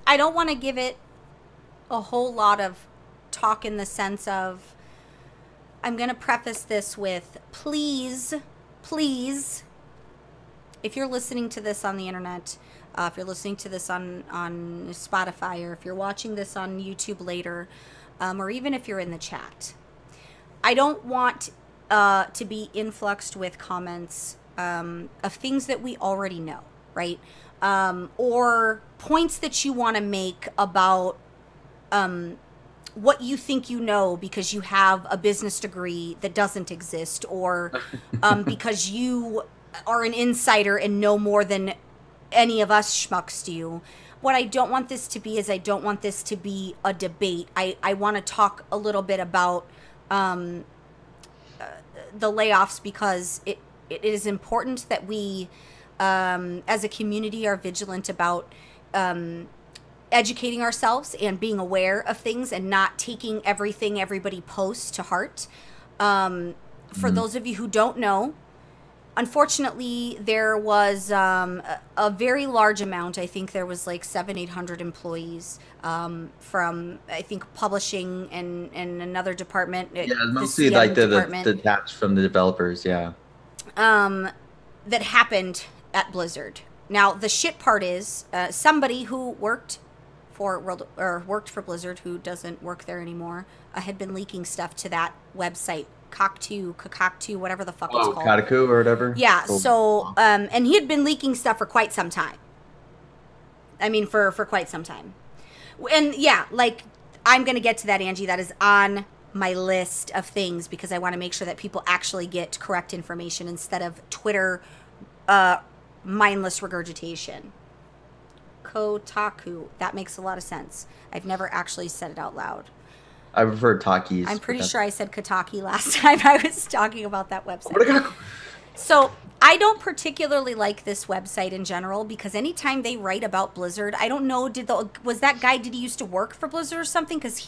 I don't want to give it a whole lot of talk in the sense of, I'm going to preface this with, please, if you're listening to this on the internet, if you're listening to this on Spotify, or if you're watching this on YouTube later, or even if you're in the chat, I don't want to be influxed with comments of things that we already know, right? Or points that you want to make about what you think you know because you have a business degree that doesn't exist, or because you are an insider and know more than any of us schmucks do. What I don't want this to be is I don't want this to be a debate. I want to talk a little bit about the layoffs because it is important that we as a community are vigilant about educating ourselves and being aware of things and not taking everything everybody posts to heart. For those of you who don't know, unfortunately, there was a very large amount. I think there was like 700-800 employees from, I think, publishing and another department. Yeah, mostly like the taps from the developers, yeah. That happened at Blizzard. Now, the shit part is somebody who worked for Blizzard, who doesn't work there anymore, had been leaking stuff to that website. Kakaktu, whatever the fuck it's called. Kataku or whatever? Yeah, so, and he had been leaking stuff for quite some time. I mean, for quite some time. And yeah, like, I'm going to get to that, Angie. That is on my list of things because I want to make sure that people actually get correct information instead of Twitter mindless regurgitation. Kotaku. That makes a lot of sense. I've never actually said it out loud. I prefer Takis. I'm pretty sure I said Kotaku last time I was talking about that website. What So I don't particularly like this website in general because anytime they write about Blizzard, I don't know, was that guy, did he used to work for Blizzard or something? Because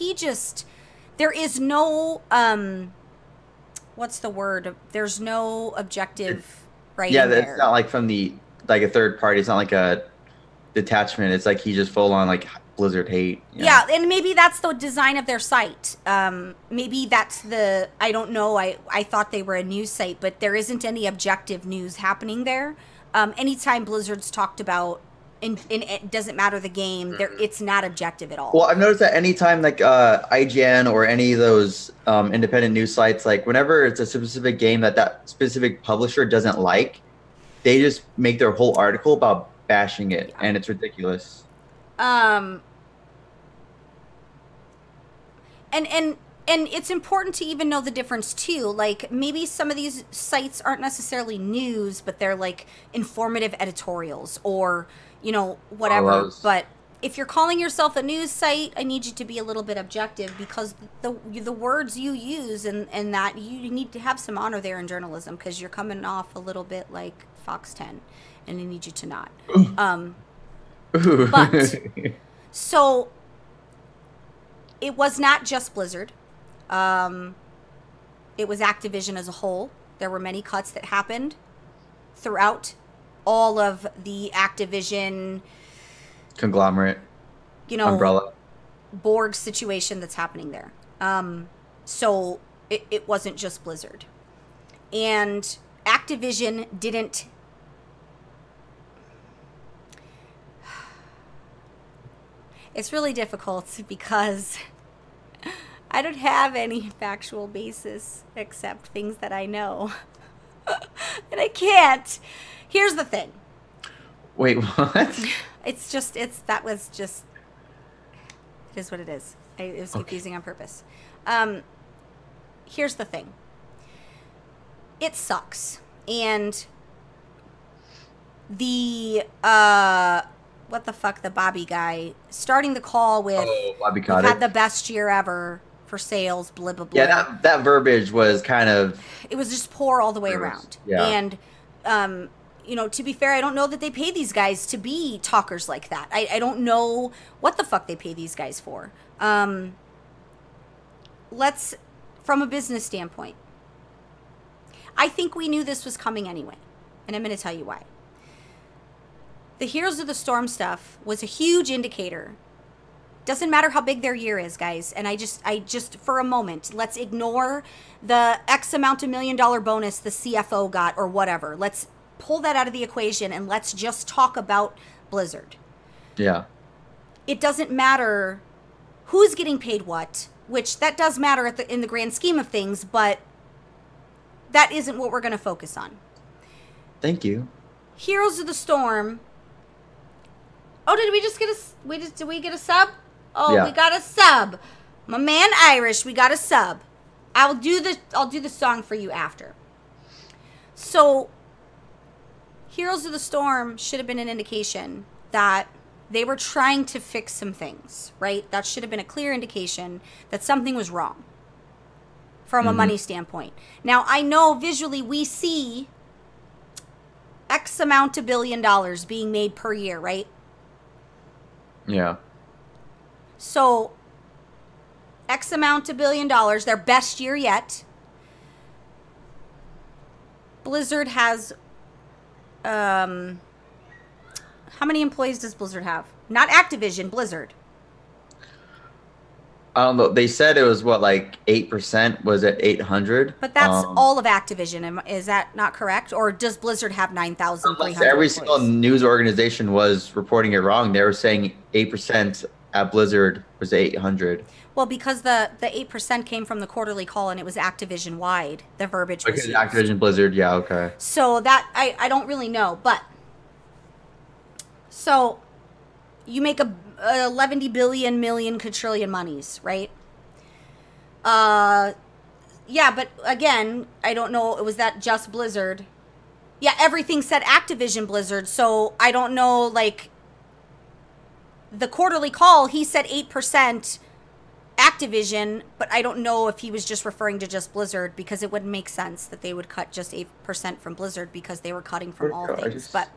there is no, what's the word? There's no objective writing there. It's not like from like a third party. It's not like a detachment. It's like he just full on like Blizzard hate. Yeah, and maybe that's the design of their site. Maybe that's I don't know. I thought they were a news site, but there isn't any objective news happening there. Anytime Blizzard's talked about, and it doesn't matter the game, it's not objective at all. Well, I've noticed that anytime like IGN or any of those independent news sites, like whenever it's a specific game that specific publisher doesn't like, they just make their whole article about bashing it, and it's ridiculous. And it's important to even know the difference too. Like maybe some of these sites aren't necessarily news, but they're like informative editorials or, whatever. But if you're calling yourself a news site, I need you to be a little bit objective because the words you use and that you need to have some honor there in journalism because you're coming off a little bit like Fox 10 and I need you to not. But so it was not just Blizzard. It was Activision as a whole. There were many cuts that happened throughout all of the Activision conglomerate, umbrella, Borg situation that's happening there. So it wasn't just Blizzard. And Activision didn't... It's really difficult because I don't have any factual basis except things that I know. And I can't. Here's the thing. Wait, what? It is what it is. It was confusing on purpose. Here's the thing. It sucks. And the Bobby guy starting the call with, Bobby we've had the best year ever for sales, blah, blah, blah. Yeah, that verbiage was kind of... It was just poor all the way around. Yeah. And, to be fair, I don't know that they pay these guys to be talkers like that. I don't know what the fuck they pay these guys for. From a business standpoint, I think we knew this was coming anyway. And I'm going to tell you why. The Heroes of the Storm stuff was a huge indicator. Doesn't matter how big their year is, guys. And I just for a moment, let's ignore the X amount of $1 million bonus the CFO got or whatever. Let's pull that out of the equation and let's just talk about Blizzard. Yeah. It doesn't matter who's getting paid what, which that does matter in the grand scheme of things, but that isn't what we're going to focus on. Thank you. Heroes of the Storm. Oh, did we just get did we get a sub? Oh, yeah. We got a sub. My man Irish, we got a sub. I'll do the song for you after. So, Heroes of the Storm should have been an indication that they were trying to fix some things, right? That should have been a clear indication that something was wrong from a money standpoint. Now, I know visually we see X amount of $1 billion being made per year, right? Yeah. So, X amount of $1 billion, their best year yet. Blizzard has, how many employees does Blizzard have? Not Activision, Blizzard. I don't know. They said it was like 8%. Was it 800? But that's all of Activision. Is that not correct? Or does Blizzard have 9,300? Every single news organization was reporting it wrong. They were saying 8% at Blizzard was 800. Well, because the 8% came from the quarterly call and it was Activision wide. The verbiage was used. Activision Blizzard, yeah, okay. So that I don't really know, but so you make a 11 billion million quadrillion monies, right? Yeah, but again, I don't know. Was that just Blizzard? Yeah, everything said Activision Blizzard, so I don't know. Like the quarterly call, he said 8%. Activision, but I don't know if he was just referring to just Blizzard, because it wouldn't make sense that they would cut just 8% from Blizzard because they were cutting from all things. But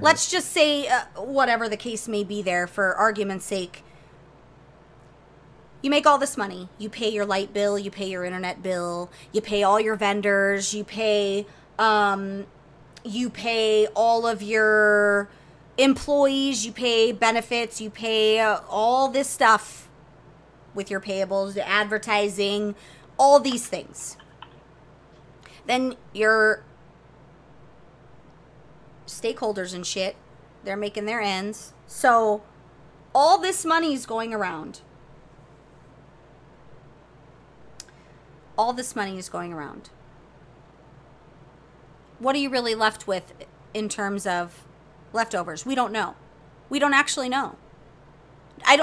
let's just say, whatever the case may be there, for argument's sake, you make all this money. You pay your light bill, you pay your internet bill, you pay all your vendors, you pay all of your employees, you pay benefits, you pay all this stuff with your payables, the advertising, all these things. Then your stakeholders and shit, they're making their ends. So all this money is going around. All this money is going around. What are you really left with in terms of leftovers? We don't know. We don't actually know.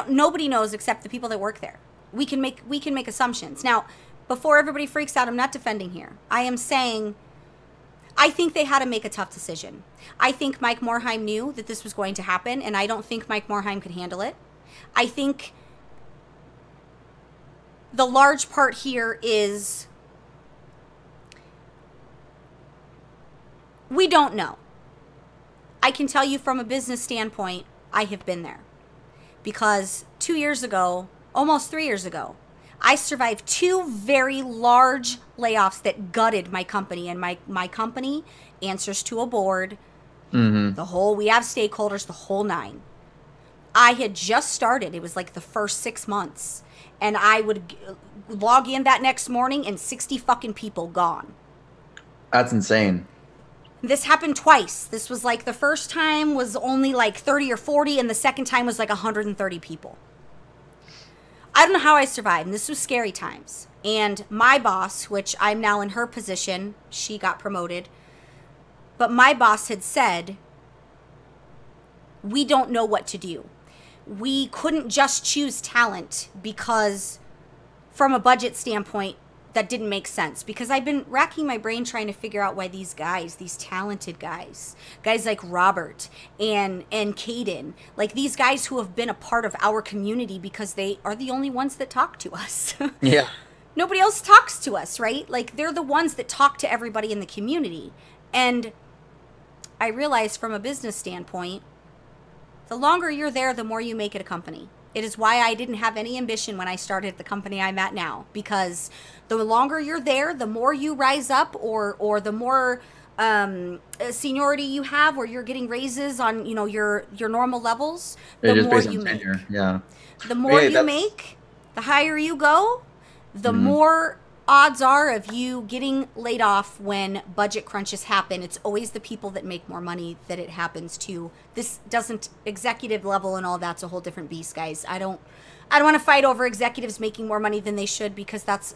Nobody knows except the people that work there. We can make assumptions. Now, before everybody freaks out, I'm not defending here. I am saying I think they had to make a tough decision. I think Mike Morhaime knew that this was going to happen, and I don't think Mike Morhaime could handle it. I think the large part here is we don't know. I can tell you from a business standpoint, I have been there. Because 2 years ago, almost 3 years ago, I survived 2 very large layoffs that gutted my company. And my company answers to a board, we have stakeholders, the whole 9. I had just started. It was like the first 6 months. And I would log in that next morning and 60 fucking people gone. That's insane. This happened twice. This was like the first time was only like 30 or 40, and the second time was like 130 people. I don't know how I survived, and this was scary times. And my boss, which I'm now in her position, she got promoted, but my boss had said, we don't know what to do. We couldn't just choose talent because from a budget standpoint, that didn't make sense, because I've been racking my brain trying to figure out why these guys, these talented guys like Robert and Caden, like these guys who have been a part of our community, because they are the only ones that talk to us. Yeah. Nobody else talks to us, right? Like they're the ones that talk to everybody in the community. And I realized from a business standpoint, the longer you're there, the more you make it a company. It is why I didn't have any ambition when I started the company I'm at now, because the longer you're there, the more you rise up, or the more seniority you have, where you're getting raises on your normal levels, the more you make. Yeah. The more you make, the higher you go, the more odds are of you getting laid off when budget crunches happen. It's always the people that make more money that it happens to. This doesn't, executive level and all that's a whole different beast, guys. I don't want to fight over executives making more money than they should, because that's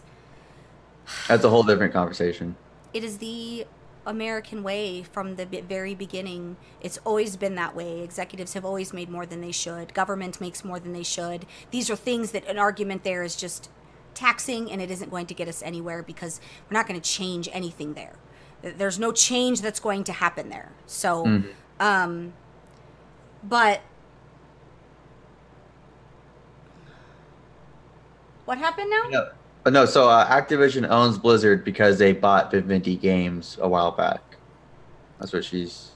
a whole different conversation. It is the American way from the very beginning. It's always been that way. Executives have always made more than they should. Government makes more than they should. These are things that an argument there is just taxing, and it isn't going to get us anywhere, because we're not going to change anything there. There's no change that's going to happen there. So, but what happened now? No, so Activision owns Blizzard because they bought Vivendi Games a while back. That's what she's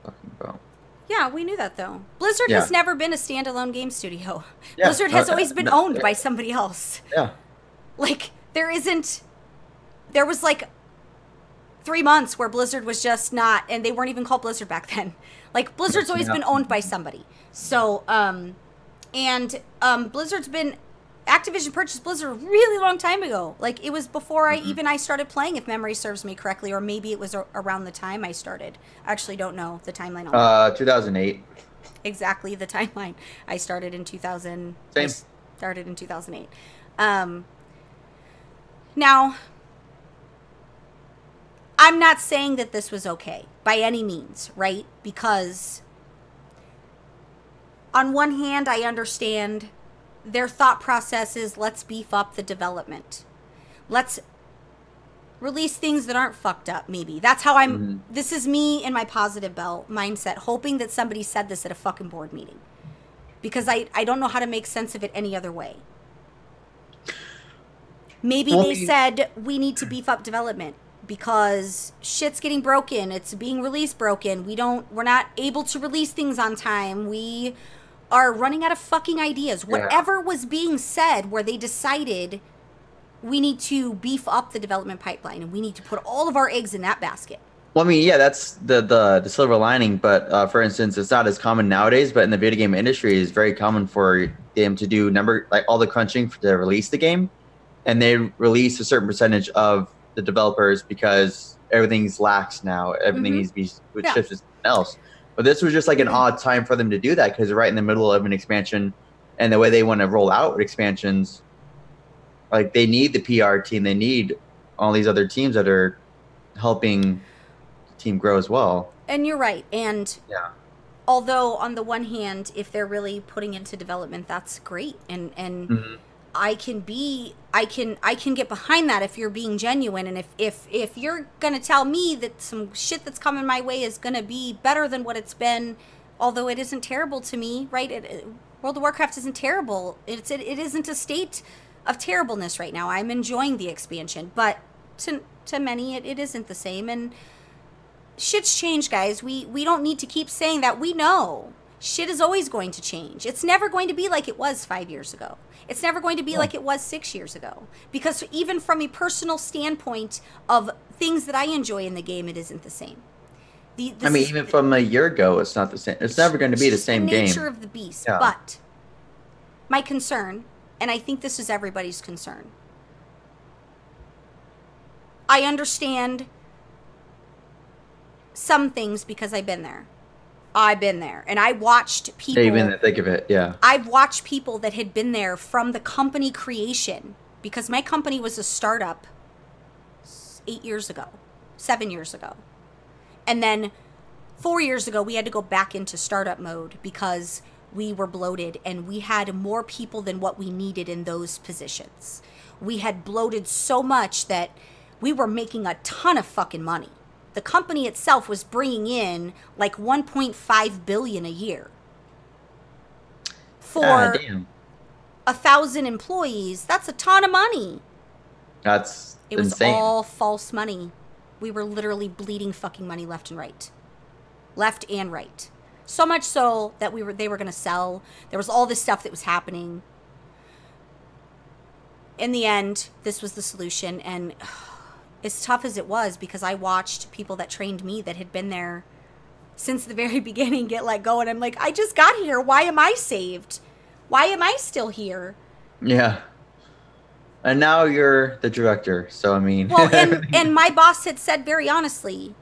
talking about. Yeah, we knew that, though. Blizzard has never been a standalone game studio. Yeah, Blizzard has always been owned by somebody else. Yeah. Like, there was like 3 months where Blizzard was just not, and they weren't even called Blizzard back then. Like, Blizzard's always been owned by somebody. So, Blizzard's been, Activision purchased Blizzard a really long time ago. Like, it was before I started playing, if memory serves me correctly, or maybe it was around the time I started. I actually don't know the timeline on that. 2008. Exactly the timeline. I started in 2000. Same. I started in 2008. Now, I'm not saying that this was okay by any means, right? Because on one hand, I understand their thought process is, let's beef up the development. Let's release things that aren't fucked up, maybe. That's how I'm, this is me in my positive belt mindset, hoping that somebody said this at a fucking board meeting. Because I don't know how to make sense of it any other way. Maybe they said we need to beef up development because shit's getting broken. It's being released broken. We're not able to release things on time. We are running out of fucking ideas. Whatever was being said where they decided we need to beef up the development pipeline and we need to put all of our eggs in that basket. Well, I mean, yeah, that's the silver lining. But for instance, it's not as common nowadays. But in the video game industry, it's very common for them to do all the crunching to release the game, and they release a certain percentage of the developers because everything's lax now. Everything needs to be shifted to something else. But this was just like an odd time for them to do that because they're right in the middle of an expansion, and the way they want to roll out expansions, like they need the PR team, they need all these other teams that are helping team grow as well. And you're right. And although on the one hand, if they're really putting into development, that's great. And I can get behind that if you're being genuine. And if you're going to tell me that some shit that's coming my way is going to be better than what it's been, although it isn't terrible to me, right? World of Warcraft isn't terrible. It isn't a state of terribleness right now. I'm enjoying the expansion, but to many, it isn't the same. And shit's changed, guys. We don't need to keep saying that. We know shit is always going to change. It's never going to be like it was 5 years ago. It's never going to be like it was 6 years ago. Because even from a personal standpoint of things that I enjoy in the game, it isn't the same. Even from a year ago, it's not the same. It's never going to be the same game. Nature of the beast. Yeah. But my concern, and I think this is everybody's concern, I understand some things because I've been there. And I watched people. Even in the thick of it, yeah. I've watched people that had been there from the company creation, because my company was a startup 7 years ago. And then 4 years ago, we had to go back into startup mode because we were bloated and we had more people than what we needed in those positions. We had bloated so much that we were making a ton of fucking money. The company itself was bringing in like 1.5 billion a year. For 1,000 employees, that's a ton of money. That's It was insane. all false money. We were literally bleeding fucking money left and right. Left and right. So much so that they were going to sell. There was all this stuff that was happening. In the end, this was the solution, and as tough as it was, because I watched people that trained me that had been there since the very beginning get let go, and I'm like, I just got here. Why am I saved? Why am I still here? Yeah. And now you're the director, so I mean... Well, and my boss had said very honestly,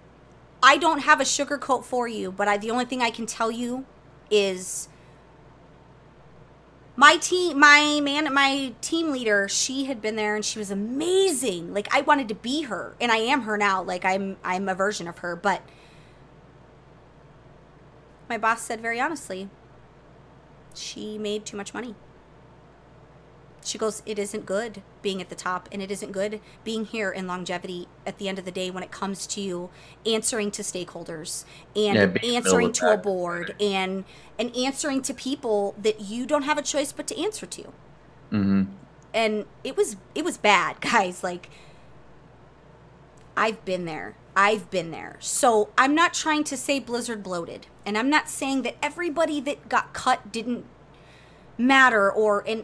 I don't have a sugarcoat for you, but the only thing I can tell you is my team leader, she had been there and she was amazing. Like, I wanted to be her, and I am her now. Like, I'm a version of her, but my boss said very honestly, she made too much money. She goes, it isn't good being at the top, and it isn't good being here in longevity at the end of the day when it comes to answering to stakeholders and answering to a board and answering to people that you don't have a choice but to answer to. Mm-hmm. And it was bad, guys. Like, I've been there. So I'm not trying to say Blizzard bloated, and I'm not saying that everybody that got cut didn't matter,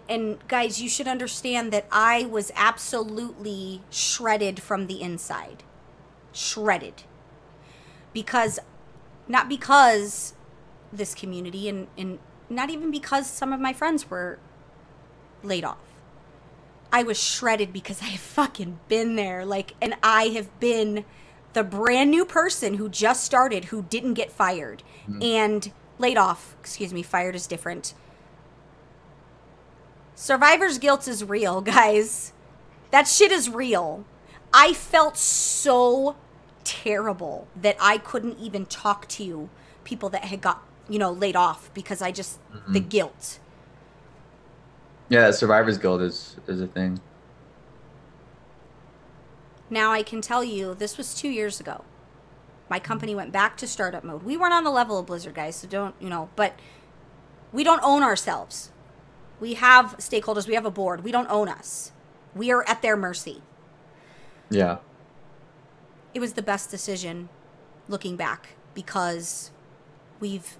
and guys, you should understand that I was absolutely shredded from the inside. Shredded. Not because this community, and not even because some of my friends were laid off. I was shredded because I have fucking been there, and I have been the brand new person who just started, who didn't get fired, and laid off. Excuse me, fired is different. Survivor's guilt is real, guys. That shit is real. I felt so terrible that I couldn't even talk to people that had got, laid off because I just, the guilt. Yeah, survivor's guilt is a thing. Now I can tell you, this was 2 years ago. My company went back to startup mode. We weren't on the level of Blizzard, guys, so don't, but we don't own ourselves. We have stakeholders. We have a board. We don't own us. We are at their mercy. Yeah. It was the best decision looking back because we've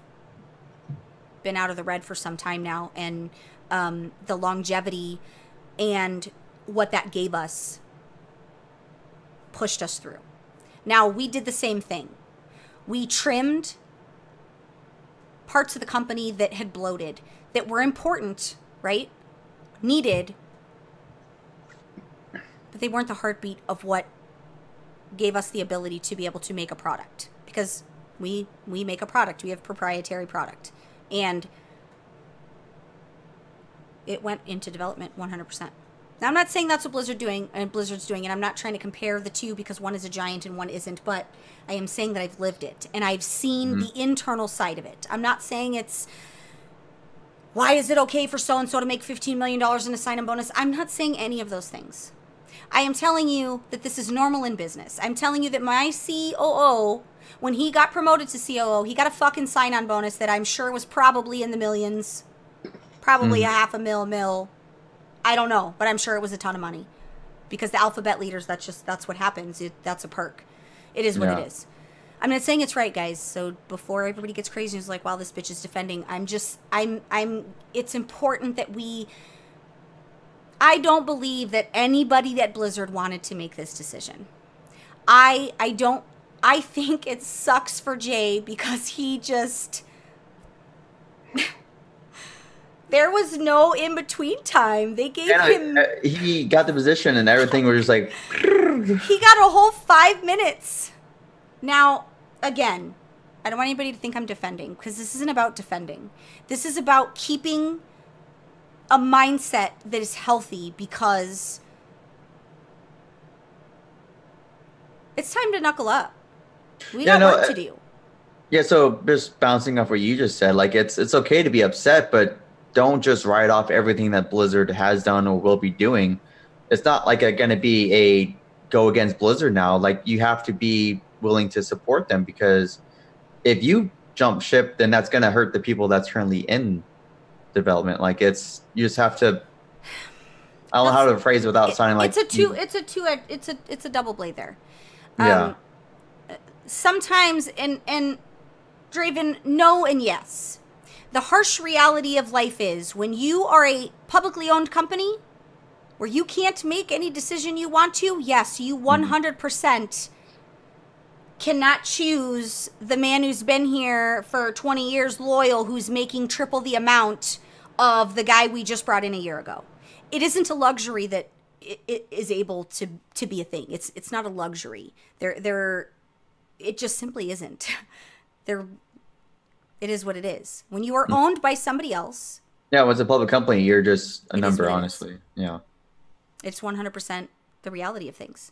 been out of the red for some time now, and the longevity and what that gave us pushed us through. Now, we did the same thing. We trimmed parts of the company that had bloated, that were important, right? Needed, but they weren't the heartbeat of what gave us the ability to be able to make a product, because we make a product. We have proprietary product, and it went into development 100%. Now, I'm not saying that's what Blizzard's doing, and I'm not trying to compare the two because one is a giant and one isn't, but I am saying that I've lived it and I've seen the internal side of it. I'm not saying it's, why is it okay for so-and-so to make $15 million in a sign-on bonus? I'm not saying any of those things. I am telling you that this is normal in business. I'm telling you that my COO, when he got promoted to COO, he got a fucking sign-on bonus that I'm sure was probably in the millions. Probably a $500,000. I don't know, but I'm sure it was a ton of money. Because the alphabet leaders, that's what happens. That's a perk. It is what it is. I'm not saying it's right, guys. So before everybody gets crazy and is like, wow, this bitch is defending. It's important that I don't believe that anybody at Blizzard wanted to make this decision. I think it sucks for Jay because he just, there was no in-between time. They gave him, he got the position and everything was just like, he got a whole 5 minutes. Now, again, I don't want anybody to think I'm defending, because this isn't about defending. This is about keeping a mindset that is healthy, because it's time to knuckle up. We got work to do. Yeah, so just bouncing off what you just said, like it's okay to be upset, but don't just write off everything that Blizzard has done or will be doing. It's not like going to be a go against Blizzard now. Like, you have to be willing to support them, because if you jump ship, then that's going to hurt the people that's currently in development. Like, you just have to, I don't know how to phrase it without sounding like it's a double blade there. Yeah. Sometimes, and Draven, no and yes. The harsh reality of life is when you are a publicly owned company where you can't make any decision you want to, yes, you 100% cannot choose the man who's been here for 20 years loyal, who's making triple the amount of the guy we just brought in a year ago. It isn't a luxury that it is able to be a thing. It's not a luxury. It just simply isn't. It is what it is. When you are owned by somebody else. Yeah, when it's a public company, you're just a number, honestly. Yeah. It's 100% the reality of things.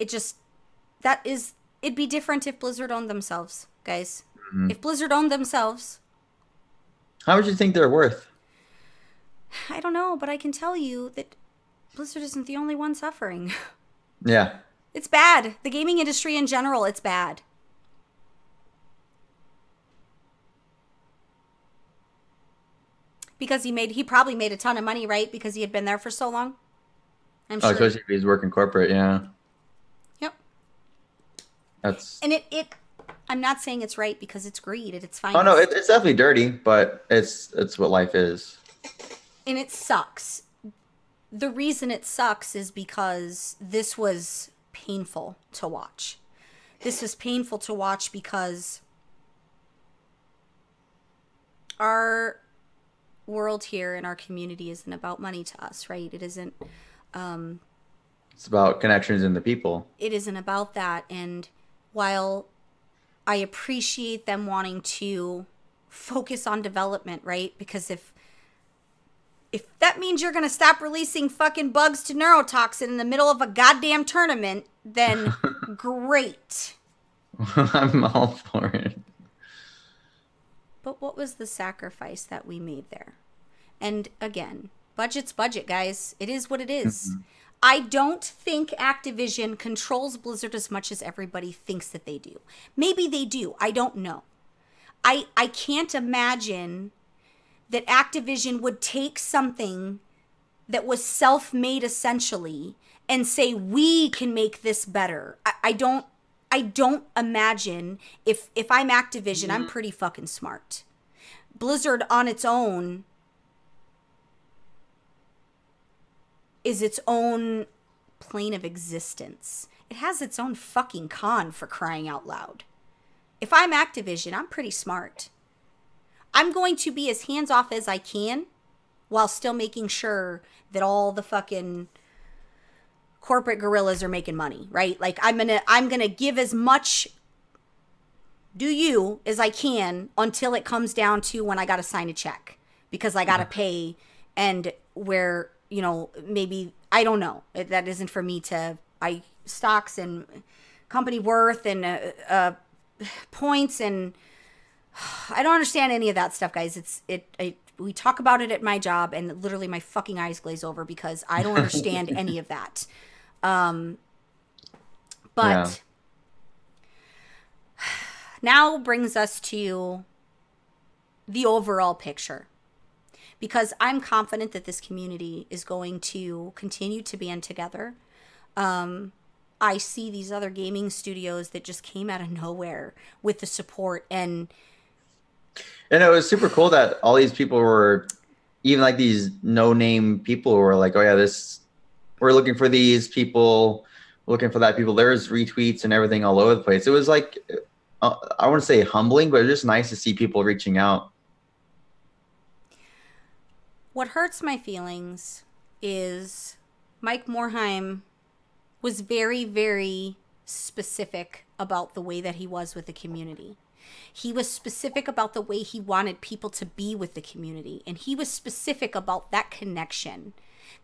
It'd be different if Blizzard owned themselves, guys. If Blizzard owned themselves. How much do you think they're worth? I don't know, but I can tell you that Blizzard isn't the only one suffering. Yeah. It's bad. The gaming industry in general, it's bad. Because he probably made a ton of money, right? Because he had been there for so long. I'm sure. Especially if he's working corporate, yeah. Yep. And I'm not saying it's right because it's greed and it's fine. Oh no, it's definitely dirty, but it's what life is. And it sucks. The reason it sucks is because this was painful to watch. This was painful to watch because our world here and our community isn't about money to us, right? It isn't. It's about connections and the people. It isn't about that. And while I appreciate them wanting to focus on development, right? Because if that means you're going to stop releasing fucking bugs to neurotoxin in the middle of a goddamn tournament, then great. I'm all for it. But what was the sacrifice that we made there? And again, budget's budget, guys. It is what it is. I don't think Activision controls Blizzard as much as everybody thinks that they do. Maybe they do. I don't know. I can't imagine that Activision would take something that was self-made essentially and say, we can make this better. I don't imagine if I'm Activision, I'm pretty fucking smart. Blizzard on its own is its own plane of existence. It has its own fucking con, for crying out loud. If I'm Activision, I'm pretty smart. I'm going to be as hands-off as I can while still making sure that all the fucking corporate gorillas are making money, right? Like I'm gonna give as much as I can until it comes down to when I gotta sign a check because I gotta pay, and where, you know, maybe, I don't know, that isn't for me to, stocks and company worth and points, and I don't understand any of that stuff, guys. We talk about it at my job, and literally my fucking eyes glaze over because I don't understand any of that. But now brings us to the overall picture, because I'm confident that this community is going to continue to band together. I see these other gaming studios that just came out of nowhere with the support, and it was super cool that all these people were, even like these no-name people were like, oh yeah, we're looking for these people, looking for that people. There's retweets and everything all over the place. It was like, I wouldn't say humbling, but it was just nice to see people reaching out. What hurts my feelings is Mike Morhaime was very, very specific about the way that he was with the community. He was specific about the way he wanted people to be with the community. And he was specific about that connection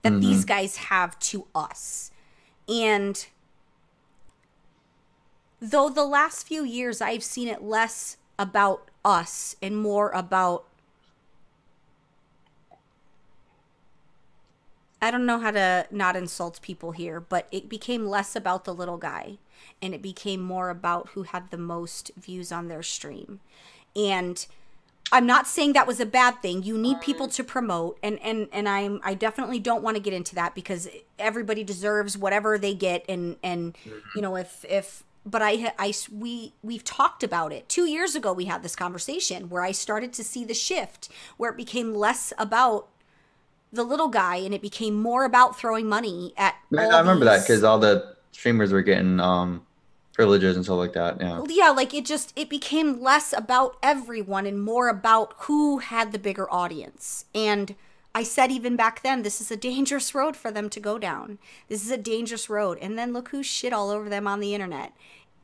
that these guys have to us. And though the last few years I've seen it less about us and more about, I don't know how to not insult people here, but it became less about the little guy and it became more about who had the most views on their stream. And I'm not saying that was a bad thing. You need people to promote, and I definitely don't want to get into that because everybody deserves whatever they get, and you know, but we've talked about it. 2 years ago we had this conversation where I started to see the shift where it became less about the little guy and it became more about throwing money at I remember that because all the streamers were getting privileges and stuff like that. Yeah, like it became less about everyone and more about who had the bigger audience. And I said even back then, this is a dangerous road for them to go down. This is a dangerous road. And then look who shit all over them on the internet.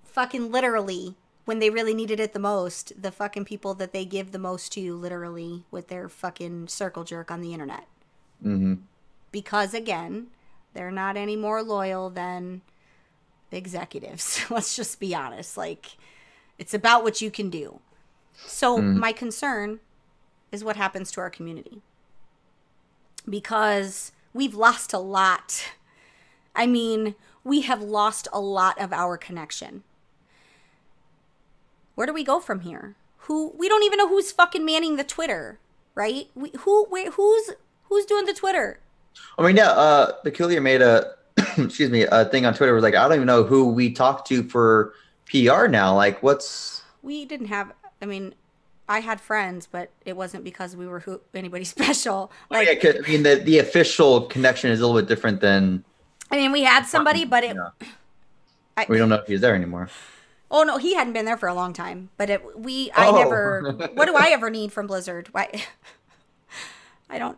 Fucking literally, when they really needed it the most, the fucking people that they give the most to, literally, with their fucking circle jerk on the internet. Mm-hmm. Because again, they're not any more loyal than executives. Let's just be honest. Like, it's about what you can do. So my concern is what happens to our community. Because we've lost a lot. I mean, we have lost a lot of our connection. Where do we go from here? We don't even know who's fucking manning the Twitter, right? Who's doing the Twitter? I mean, yeah, Peculiar made a excuse me, a thing on Twitter was like, I don't even know who we talk to for PR now. Like, we didn't have, I mean, I had friends, but it wasn't because we were anybody special. Like, yeah, I mean, the official connection is a little bit different than. I mean, we had somebody, but we don't know if he's there anymore. Oh no, he hadn't been there for a long time. But I never. What do I ever need from Blizzard? Why? I don't.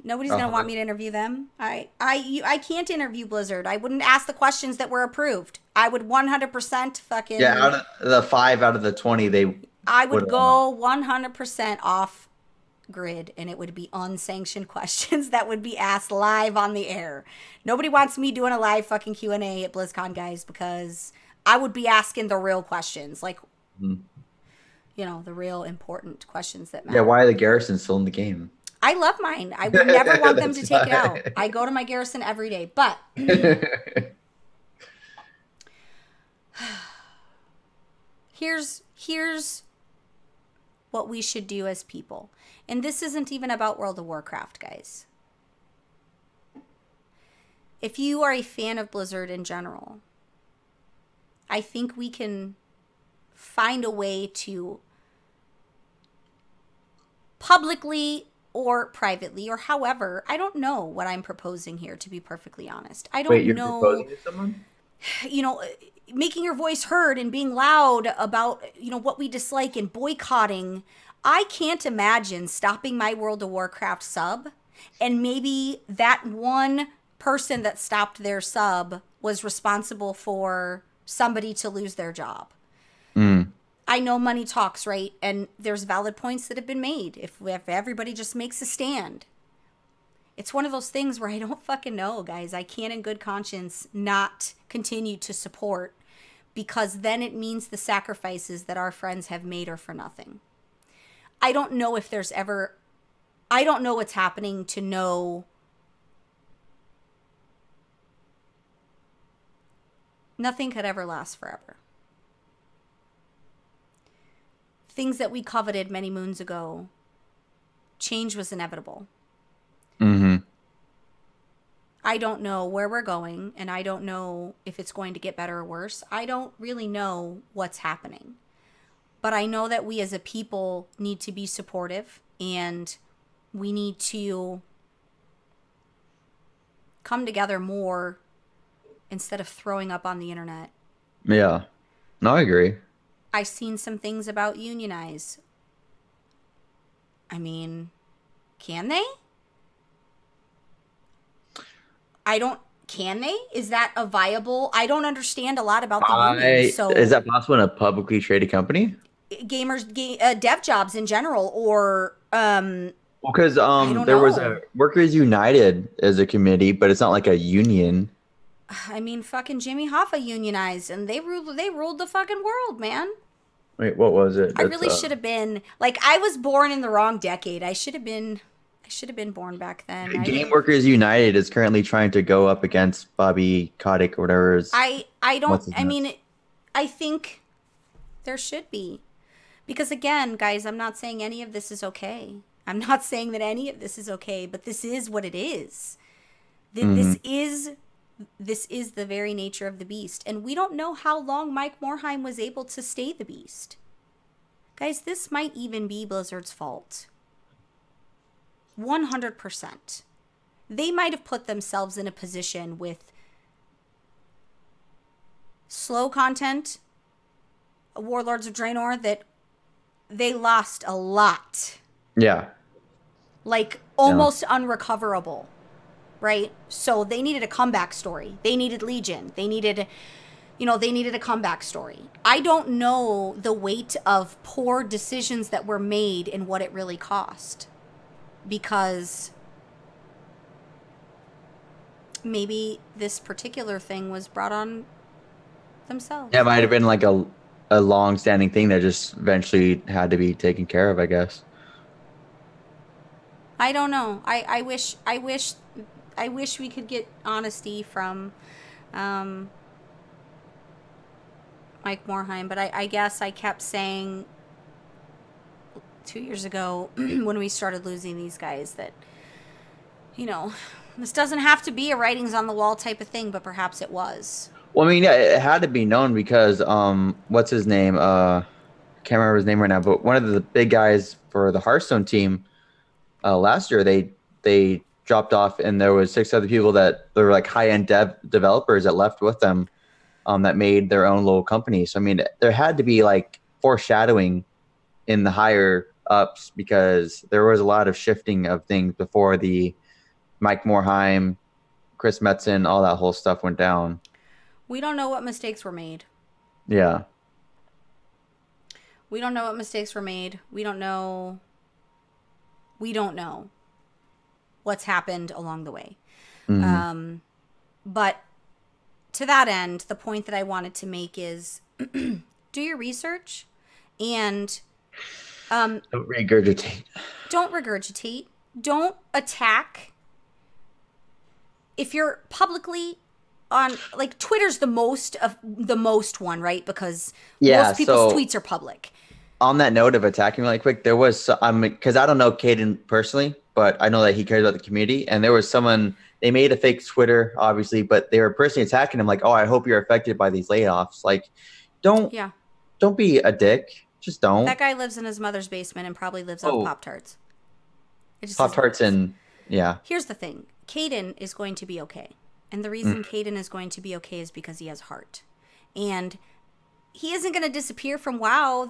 Nobody's gonna want me to interview them. I can't interview Blizzard. I wouldn't ask the questions that were approved. I would 100% fucking. Yeah, out of the 5 out of the 20, I would go 100% off grid, and it would be unsanctioned questions that would be asked live on the air. Nobody wants me doing a live fucking Q&A at BlizzCon, guys, because I would be asking the real questions, like, you know, the real important questions that matter. Yeah, why are the Garrisons still in the game? I love mine. I would never want them to take it out. I go to my Garrison every day, but here's what we should do as people. And this isn't even about World of Warcraft, guys. If you are a fan of Blizzard in general, I think we can find a way to publicly or privately or however, I don't know what I'm proposing here, to be perfectly honest. I don't Wait, you're know. proposing to someone? You know, making your voice heard and being loud about, you know, what we dislike and boycotting. I can't imagine stopping my World of Warcraft sub and maybe that one person that stopped their sub was responsible for somebody to lose their job. I know money talks, right? And there's valid points that have been made if everybody just makes a stand. It's one of those things where I don't fucking know, guys. I can't in good conscience not continue to support, because then it means the sacrifices that our friends have made are for nothing. I don't know if there's ever... I don't know what's happening to know... Nothing could ever last forever. Things that we coveted many moons ago, change was inevitable. I don't know where we're going, and I don't know if it's going to get better or worse. I don't really know what's happening. But I know that we as a people need to be supportive, and we need to come together more instead of throwing up on the internet. Yeah. No, I agree. I've seen some things about unionize. I mean, can they? Can they? Is that a viable? I don't understand a lot about the union. So is that possible in a publicly traded company? Dev jobs in general, or because there was a Workers United as a committee, but it's not like a union. I mean, fucking Jimmy Hoffa unionized, and they ruled the fucking world, man. Wait, what was it? I really should have been, like, I was born in the wrong decade. I should have been born back then. Game Workers United is currently trying to go up against Bobby Kotick or whatever. I think there should be. Because again, guys, I'm not saying any of this is okay. I'm not saying that any of this is okay, but this is what it is. This is the very nature of the beast. And we don't know how long Mike Morhaime was able to stay the beast. Guys, this might even be Blizzard's fault. 100%. They might have put themselves in a position with slow content, Warlords of Draenor, that they lost a lot. Yeah. Like, almost unrecoverable. Right? So they needed a comeback story. They needed Legion. They needed a comeback story. I don't know the weight of poor decisions that were made and what it really cost. Because maybe this particular thing was brought on themselves. Yeah, it might have been like a long-standing thing that just eventually had to be taken care of, I guess. I don't know. I wish we could get honesty from Mike Morhaime, but I guess I kept saying 2 years ago when we started losing these guys that, you know, this doesn't have to be a writings on the wall type of thing, but perhaps it was. Well, I mean, yeah, it had to be known because what's his name? Can't remember his name right now, but one of the big guys for the Hearthstone team last year, they dropped off, and there was 6 other people that were like high-end developers that left with them that made their own little company. So I mean, there had to be like foreshadowing in the higher ups because there was a lot of shifting of things before the Mike Morhaime, Chris Metzen, all that whole stuff went down. We don't know what mistakes were made. Yeah. We don't know what mistakes were made. We don't know what's happened along the way. Mm-hmm. But to that end, the point that I wanted to make is do your research and Don't regurgitate. Don't regurgitate. Don't attack. If you're publicly on, like, Twitter's the most one, right? Because most people's tweets are public. on that note of attacking really quick, there was because I don't know Caden personally, but I know that he cares about the community. And there was someone, they made a fake Twitter, obviously, but they were personally attacking him like, "Oh, I hope you're affected by these layoffs." Like, don't be a dick. Just don't. That guy lives in his mother's basement and probably lives off Pop-Tarts. Pop-Tarts and yeah. Here's the thing. Caden is going to be okay. And the reason Caden is going to be okay is because he has heart. And he isn't going to disappear from WoW.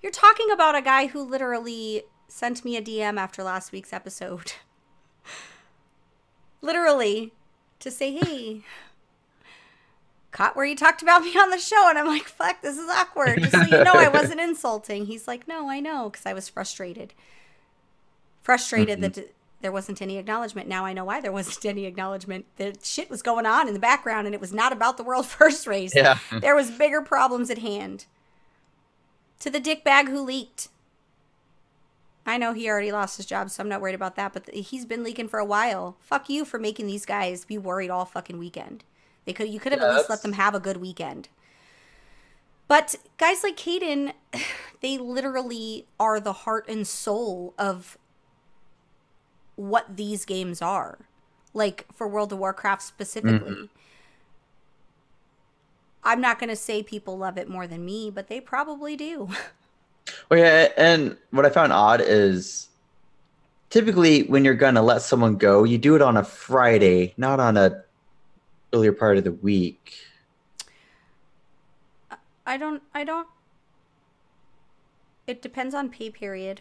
You're talking about a guy who literally sent me a DM after last week's episode. Literally. To say, hey, caught where you talked about me on the show. And I'm like, fuck, this is awkward. Just so you know, I wasn't insulting. He's like, no, I know. Because I was frustrated. That there wasn't any acknowledgement. Now I know why there wasn't any acknowledgement. The shit was going on in the background, and it was not about the world first race. Yeah. There was bigger problems at hand. To the dickbag who leaked. I know he already lost his job, so I'm not worried about that, but he's been leaking for a while. Fuck you for making these guys be worried all fucking weekend. You could have at least let them have a good weekend. But guys like Caden, they literally are the heart and soul of what these games are. Like, for World of Warcraft specifically. I'm not going to say people love it more than me, but they probably do. Well, yeah, and what I found odd is typically when you're going to let someone go, you do it on a Friday, not on a earlier part of the week. I don't. It depends on pay period.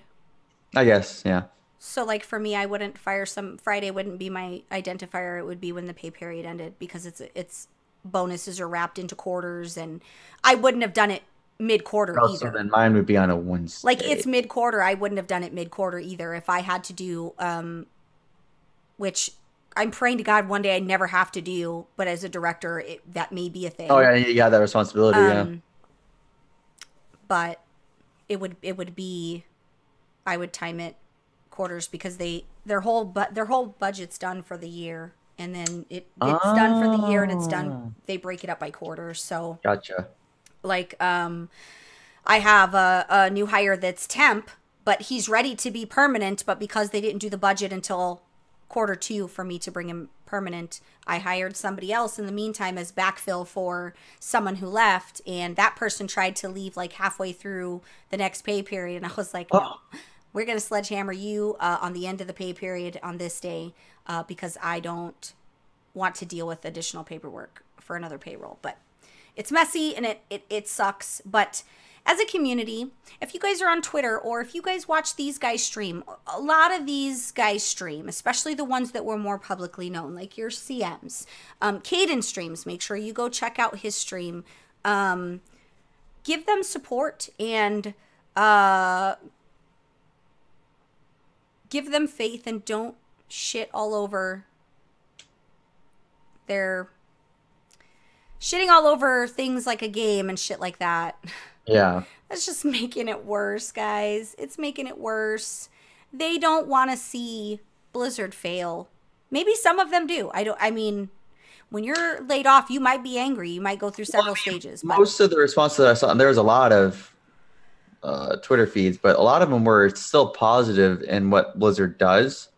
I guess, yeah. So, like, for me, I wouldn't fire Friday wouldn't be my identifier. It would be when the pay period ended, because it's bonuses are wrapped into quarters, and I wouldn't have done it mid-quarter either. So then mine would be on a Wednesday. Like, it's mid-quarter. I wouldn't have done it mid-quarter either if I had to do, which I'm praying to God one day I never have to do, but as a director, that may be a thing. Oh, yeah, you got that responsibility, yeah. But it would be, I would time it quarters, because their whole budget's done for the year, and then it's done for the year, and it's done. They break it up by quarters. So gotcha. Like, I have a new hire that's temp, but he's ready to be permanent. But because they didn't do the budget until quarter 2 for me to bring him permanent, I hired somebody else in the meantime as backfill for someone who left, and that person tried to leave like halfway through the next pay period, and I was like, no. We're going to sledgehammer you on the end of the pay period on this day, because I don't want to deal with additional paperwork for another payroll. But it's messy, and it sucks. But as a community, if you guys are on Twitter, or if you guys watch these guys stream, a lot of these guys stream, especially the ones that were more publicly known, like your CMs. Caden streams. Make sure you go check out his stream. Give them support, and give them faith, and don't shit all over shitting all over things like a game and shit like that. Yeah. That's just making it worse, guys. It's making it worse. They don't want to see Blizzard fail. Maybe some of them do. I mean, when you're laid off, you might be angry. You might go through several stages. But most of the responses that I saw, and there was a lot of Twitter feeds, but a lot of them were still positive in what Blizzard does.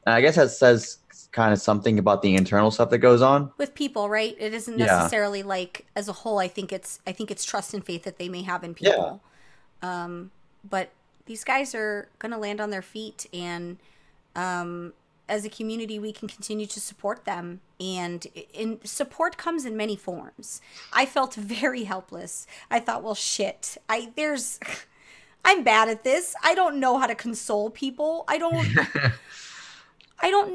And I guess that says kind of something about the internal stuff that goes on with people, right? It isn't necessarily like as a whole. I think it's trust and faith that they may have in people. Yeah. But these guys are gonna land on their feet, and as a community, we can continue to support them. And support comes in many forms. I felt very helpless. I thought, well, shit. I'm bad at this. I don't know how to console people. I don't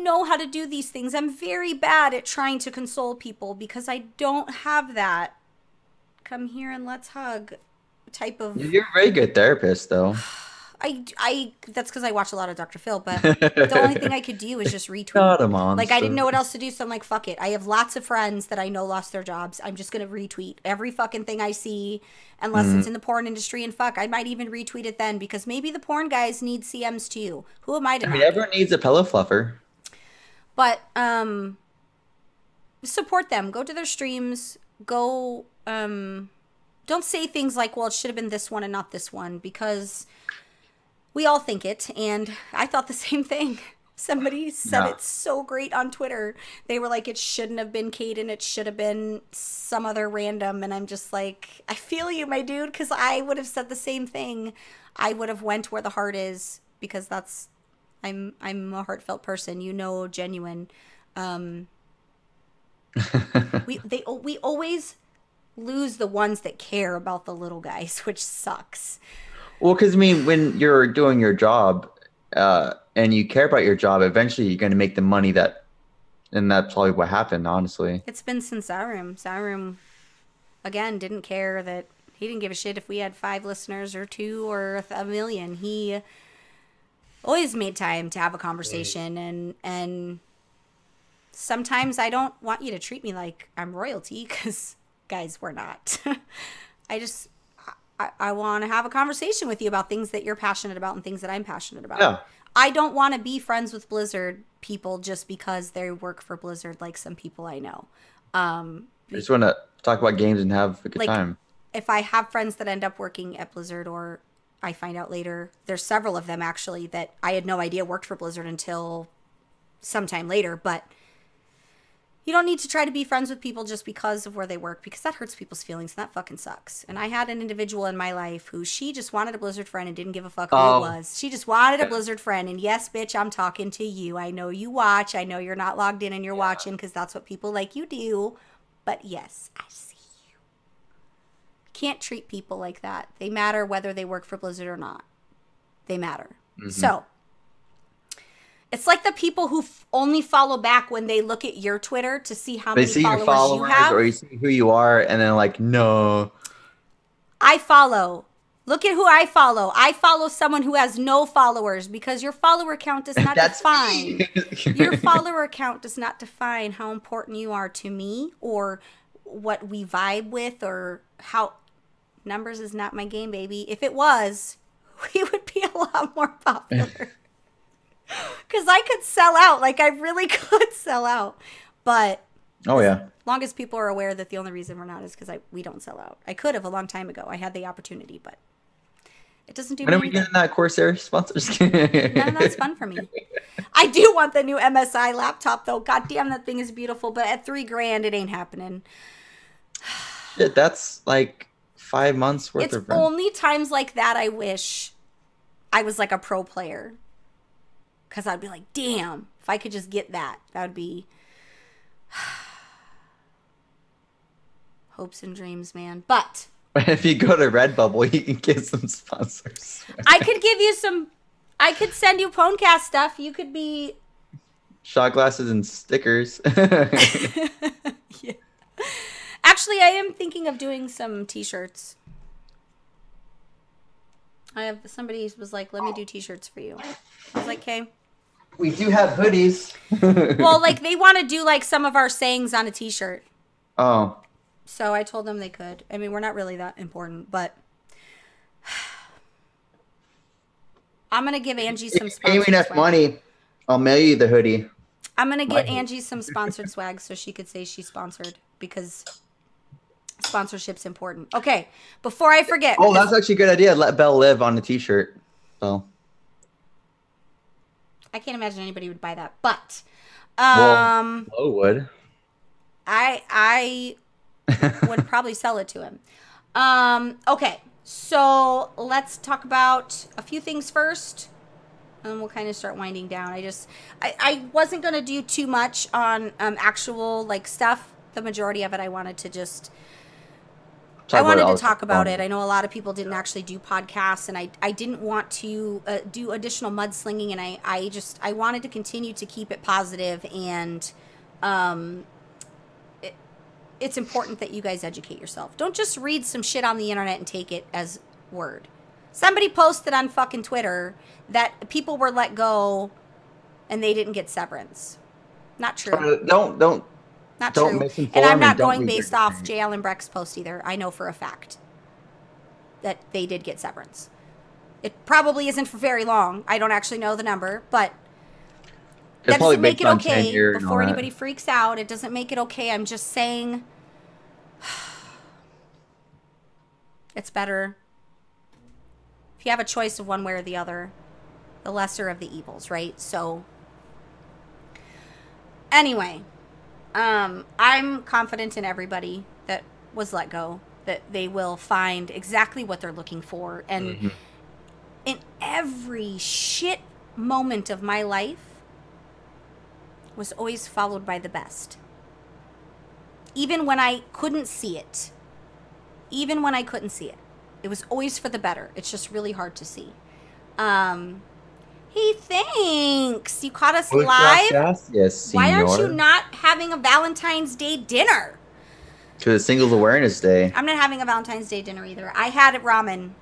know how to do these things. I'm very bad at trying to console people because I don't have that come here and let's hug type of... You're a very good therapist, though. That's because I watch a lot of Dr. Phil, but the only thing I could do is just retweet. Not a monster. Like, I didn't know what else to do, so I'm like, fuck it. I have lots of friends that I know lost their jobs. I'm just going to retweet every fucking thing I see, unless it's in the porn industry, and fuck, I might even retweet it then, because maybe the porn guys need CMs too. Who am I to I mean, everyone needs a pillow fluffer. But, support them. Go to their streams. Go, don't say things like, well, it should have been this one and not this one, because we all think it, and I thought the same thing. Somebody said it so great on Twitter. They were like, it shouldn't have been Caden, it should have been some other random, and I'm just like, I feel you, my dude, because I would have said the same thing. I would have went where the heart is, because that's, I'm a heartfelt person, genuine. We always lose the ones that care about the little guys, which sucks. Well, because I mean, when you're doing your job, and you care about your job, eventually you're going to make the money and that's probably what happened, honestly. It's been since Sarum. Sarum, again, didn't care that he didn't give a shit if we had 5 listeners or 2 or 1 million. He always made time to have a conversation, and sometimes I don't want you to treat me like I'm royalty, because guys, we're not. I want to have a conversation with you about things that you're passionate about and things that I'm passionate about. Yeah. I don't want to be friends with Blizzard people just because they work for Blizzard, like some people I know. I just want to talk about games and have a good time. If I have friends that end up working at Blizzard, or I find out later, there's several of them actually that I had no idea worked for Blizzard until sometime later, but you don't need to try to be friends with people just because of where they work, because that hurts people's feelings, and that fucking sucks. And I had an individual in my life who, she just wanted a Blizzard friend and didn't give a fuck who it was. She just wanted a Blizzard friend, and yes, bitch, I'm talking to you. I know you watch. I know you're not logged in and you're watching, because that's what people like you do. But yes, I see you. Can't treat people like that. They matter whether they work for Blizzard or not. They matter. Mm-hmm. So it's like the people who only follow back when they look at your Twitter to see how many followers you have. Or you see who you are, and then like, no. I follow. Look at who I follow. I follow someone who has no followers, because your follower count does not define. Your follower count does not define how important you are to me, or what we vibe with, or how. Numbers is not my game, baby. If it was, we would be a lot more popular. Because I could sell out. Like, I really could sell out. But as long as people are aware that the only reason we're not is because we don't sell out. I could have a long time ago. I had the opportunity, but it doesn't do me When are we getting that Corsair sponsors? None of that's fun for me. I do want the new MSI laptop, though. God damn, that thing is beautiful. But at $3,000, it ain't happening. Shit, that's like 5 months worth of rent. It's only times like that I wish I was like a pro player. Because I'd be like, damn, if I could just get that, that would be hopes and dreams, man. But if you go to Redbubble, you can get some sponsors. I could give you some, I could send you Pwnecast stuff. You could be shot glasses and stickers. Yeah. Actually, I am thinking of doing some t-shirts. Somebody was like, let me do t-shirts for you. I was like, okay. We do have hoodies. Well, like, they want to do like some of our sayings on a t-shirt. Oh. So I told them they could. I mean, we're not really that important, but I'm going to give Angie some sponsored swag. Pay me enough money, I'll mail you the hoodie. I'm going to get Angie some sponsored swag so she could say she's sponsored, because sponsorship's important. Okay, before I forget. Oh, that's actually a good idea. Let Belle live on the t-shirt. So I can't imagine anybody would buy that, but Flo would. I would probably sell it to him. Okay, so let's talk about a few things first, and we'll kind of start winding down. I wasn't gonna do too much on actual like stuff. The majority of it I wanted to just. I wanted to talk about it. I know a lot of people didn't actually do podcasts, and I didn't want to do additional mudslinging, and I wanted to continue to keep it positive, and it's important that you guys educate yourself. Don't just read some shit on the internet and take it as word. Somebody posted on fucking Twitter that people were let go and they didn't get severance. Not true. Don't Not Don't true. And I'm not going based off J. Allen Breck's post either. I know for a fact that they did get severance. It probably isn't for very long. I don't actually know the number, but that doesn't make it okay before anybody freaks out. It doesn't make it okay. I'm just saying It's better. If you have a choice of one way or the other, the lesser of the evils, right? So, anyway, I'm confident in everybody that was let go, that they will find exactly what they're looking for. And in every shit moment of my life was always followed by the best. Even when I couldn't see it. Even when I couldn't see it. It was always for the better. It's just really hard to see. Hey, thanks. You caught us live? Yes, Why aren't you senor. not having a Valentine's Day dinner? To the Singles Awareness Day. I'm not having a Valentine's Day dinner either. I had ramen.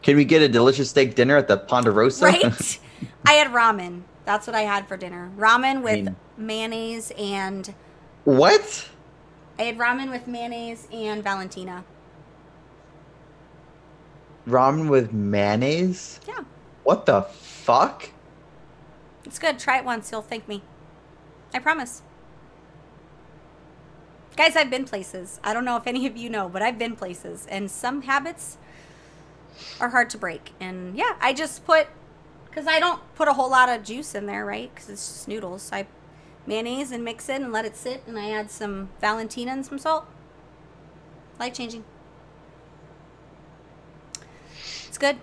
Can we get a delicious steak dinner at the Ponderosa? Right? I had ramen. That's what I had for dinner. Ramen with mayonnaise and... What? I had ramen with mayonnaise and Valentina. Ramen with mayonnaise? Yeah. What the fuck? It's good. Try it once. You'll thank me. I promise. Guys, I've been places. I don't know if any of you know, but I've been places. And some habits are hard to break. And yeah, I just put... Because I don't put a whole lot of juice in there, right? Because it's just noodles. I mayonnaise and mix it and let it sit. And I add some Valentina and some salt. Life-changing. It's good.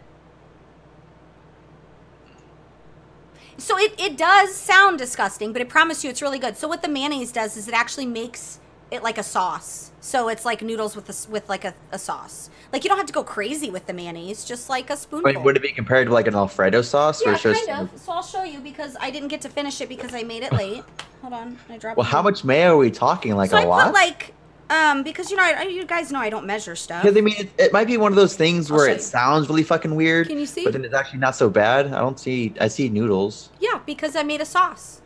So it does sound disgusting, but I promise you it's really good. So what the mayonnaise does is it actually makes it like a sauce. So it's like noodles with like a sauce. Like you don't have to go crazy with the mayonnaise, just like a spoonful. Wait, would it be compared to like an Alfredo sauce? Yeah, or just... kind of. So I'll show you because I didn't get to finish it because I made it late. Hold on, I dropped. Well, how much mayo are we talking? Like so a I lot? put like because you know you guys know I don't measure stuff. Because I mean, it might be one of those things where show it you. sounds really fucking weird. Can you see? But then it's actually not so bad. I see noodles. Yeah, because I made a sauce.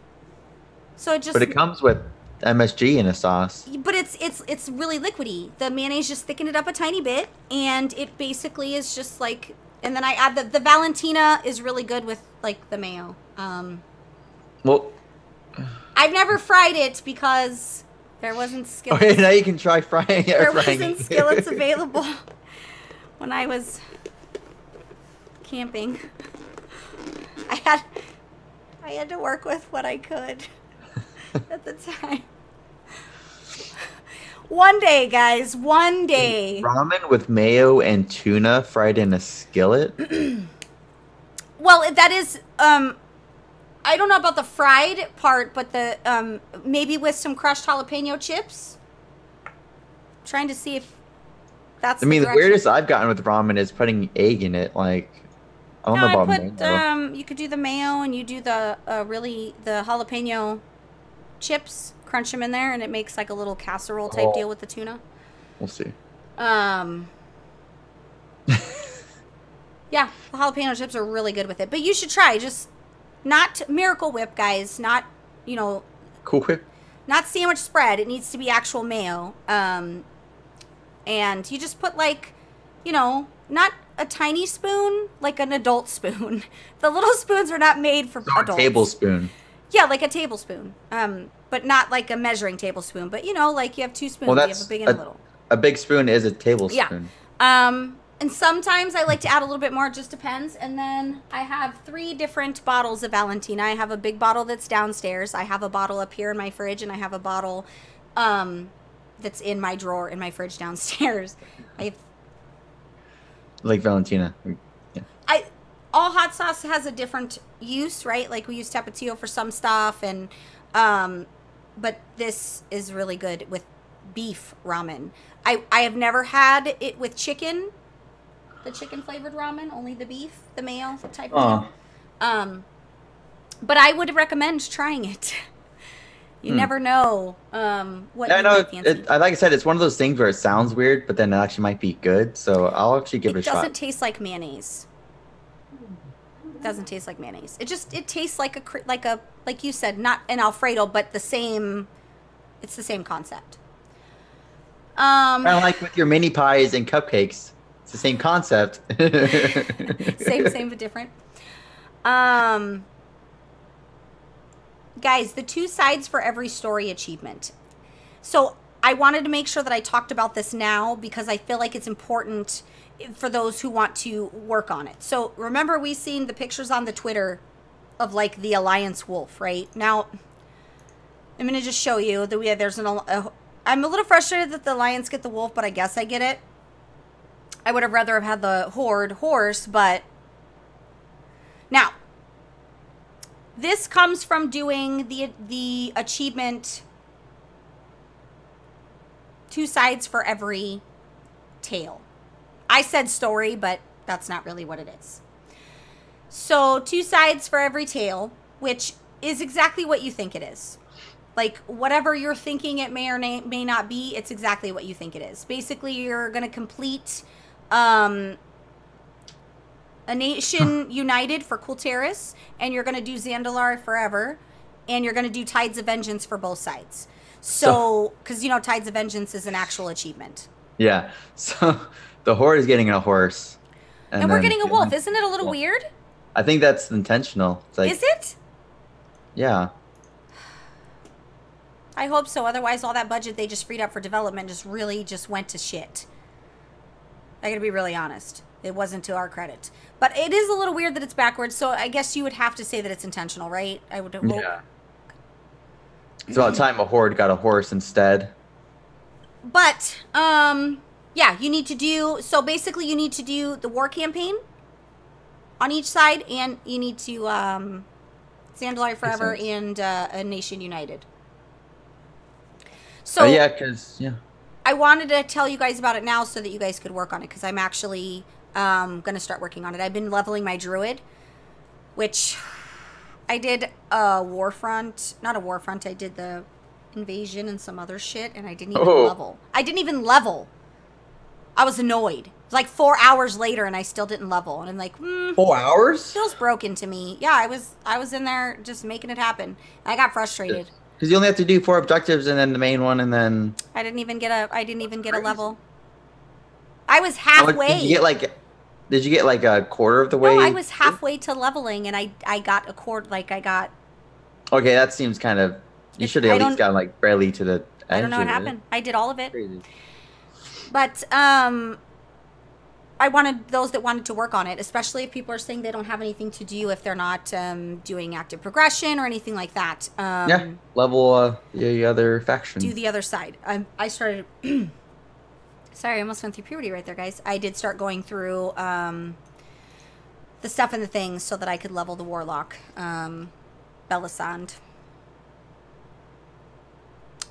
So it just. But it comes with MSG in a sauce. But it's really liquidy. The mayonnaise just thickened it up a tiny bit, and it basically is just like. And then I add the Valentina is really good with like the mayo. Well, I've never fried it because there wasn't skillets. okay, now you can try frying it. There or frying wasn't it. skillets available when I was camping. I had to work with what I could at the time. One day, guys, one day. Ramen with mayo and tuna fried in a skillet. Well, that is I don't know about the fried part, but the maybe with some crushed jalapeno chips. Trying to see if that's. I mean, the direction. weirdest I've gotten with ramen is putting egg in it. Like, I don't know about I put mayo. you could do the mayo and you do the the jalapeno chips, crunch them in there, and it makes like a little casserole type deal with the tuna. We'll see. Yeah, the jalapeno chips are really good with it, but you should try. Just not Miracle Whip, guys. Not Cool Whip. not sandwich spread. It needs to be actual mayo. And you just put like, not a tiny spoon, like an adult spoon. The little spoons are not made for Or adults. tablespoon. Yeah, like a tablespoon. But not like a measuring tablespoon. But like you have two spoons. Well, You that's have a big and a little. A big spoon is a tablespoon. Yeah. And sometimes I like to add a little bit more. It just depends. And then I have 3 different bottles of Valentina. I have a big bottle that's downstairs. I have a bottle up here in my fridge, and I have a bottle that's in my drawer in my fridge downstairs. I have Like Valentina. Yeah. all hot sauce has a different use, right? Like we use Tapatio for some stuff, and but this is really good with beef ramen. I have never had it with chicken, the chicken flavored ramen, only the beef, the mayo type Oh. deal. But I would recommend trying it. You never know what Yeah, I you know. might fancy. Like I said, it's one of those things where it sounds weird, but then it actually might be good. So I'll actually give it a It doesn't shot. taste like mayonnaise. It doesn't taste like mayonnaise. It tastes like like you said, not an Alfredo, but the same. It's the same concept. Kind of like with your mini pies and cupcakes. It's the same concept. same but different. Guys, the 2 sides for every story achievement. So I wanted to make sure that I talked about this now because I feel like it's important for those who want to work on it. So remember, we seen the pictures on the Twitter of like the Alliance wolf, right? Now, I'm going to just show you that there's I'm a little frustrated that the Alliance get the wolf, but I guess I get it. I would have rather have had the Horde horse, but now, this comes from doing the achievement 2 sides for every tail. I said story, but that's not really what it is. So 2 sides for every tail, which is exactly what you think it is. Like, whatever you're thinking it may or may not be, it's exactly what you think it is. Basically, you're going to complete A Nation United for Kulteris, and you're going to do Zandalar Forever, and you're going to do Tides of Vengeance for both sides. So, because, you know, Tides of Vengeance is an actual achievement. Yeah. So the Horde is getting a horse. And we're getting a wolf. Isn't it a little weird? I think that's intentional. It's like, is it? Yeah. I hope so. Otherwise, all that budget they just freed up for development just went to shit. I gotta be really honest. It wasn't to our credit. But it is a little weird that it's backwards, so I guess you would have to say that it's intentional, right? I would hope. Yeah. It's about time a Horde got a horse instead. But, yeah, you need to do... So, basically, you need to do the war campaign on each side, and you need to, Zandalar Forever and A Nation United. So, yeah, because, yeah. I wanted to tell you guys about it now so that you guys could work on it, because I'm actually going to start working on it. I've been leveling my druid, which I did a Warfront. Not a Warfront. I did the Invasion and some other shit, and I didn't even level. I didn't even level. I was annoyed. It was like 4 hours later, and I still didn't level. And I'm like, 4 hours? Feels broken to me. Yeah, I was in there just making it happen. I got frustrated. Because you only have to do 4 objectives and then the main one, and then I didn't even get a level. I was halfway. Did you get like a quarter of the way? No, I was halfway to leveling, and I got a quarter. Like I got. Okay, that seems kind of. You should have at least gotten like barely to the edge. I don't know what happened. I did all of it. Crazy. But I wanted those that wanted to work on it, especially if people are saying they don't have anything to do if they're not doing active progression or anything like that. Yeah, level the other faction. Do the other side. I started... Sorry, I almost went through puberty right there, guys. I did start going through the stuff and the things so that I could level the Warlock, Belisand,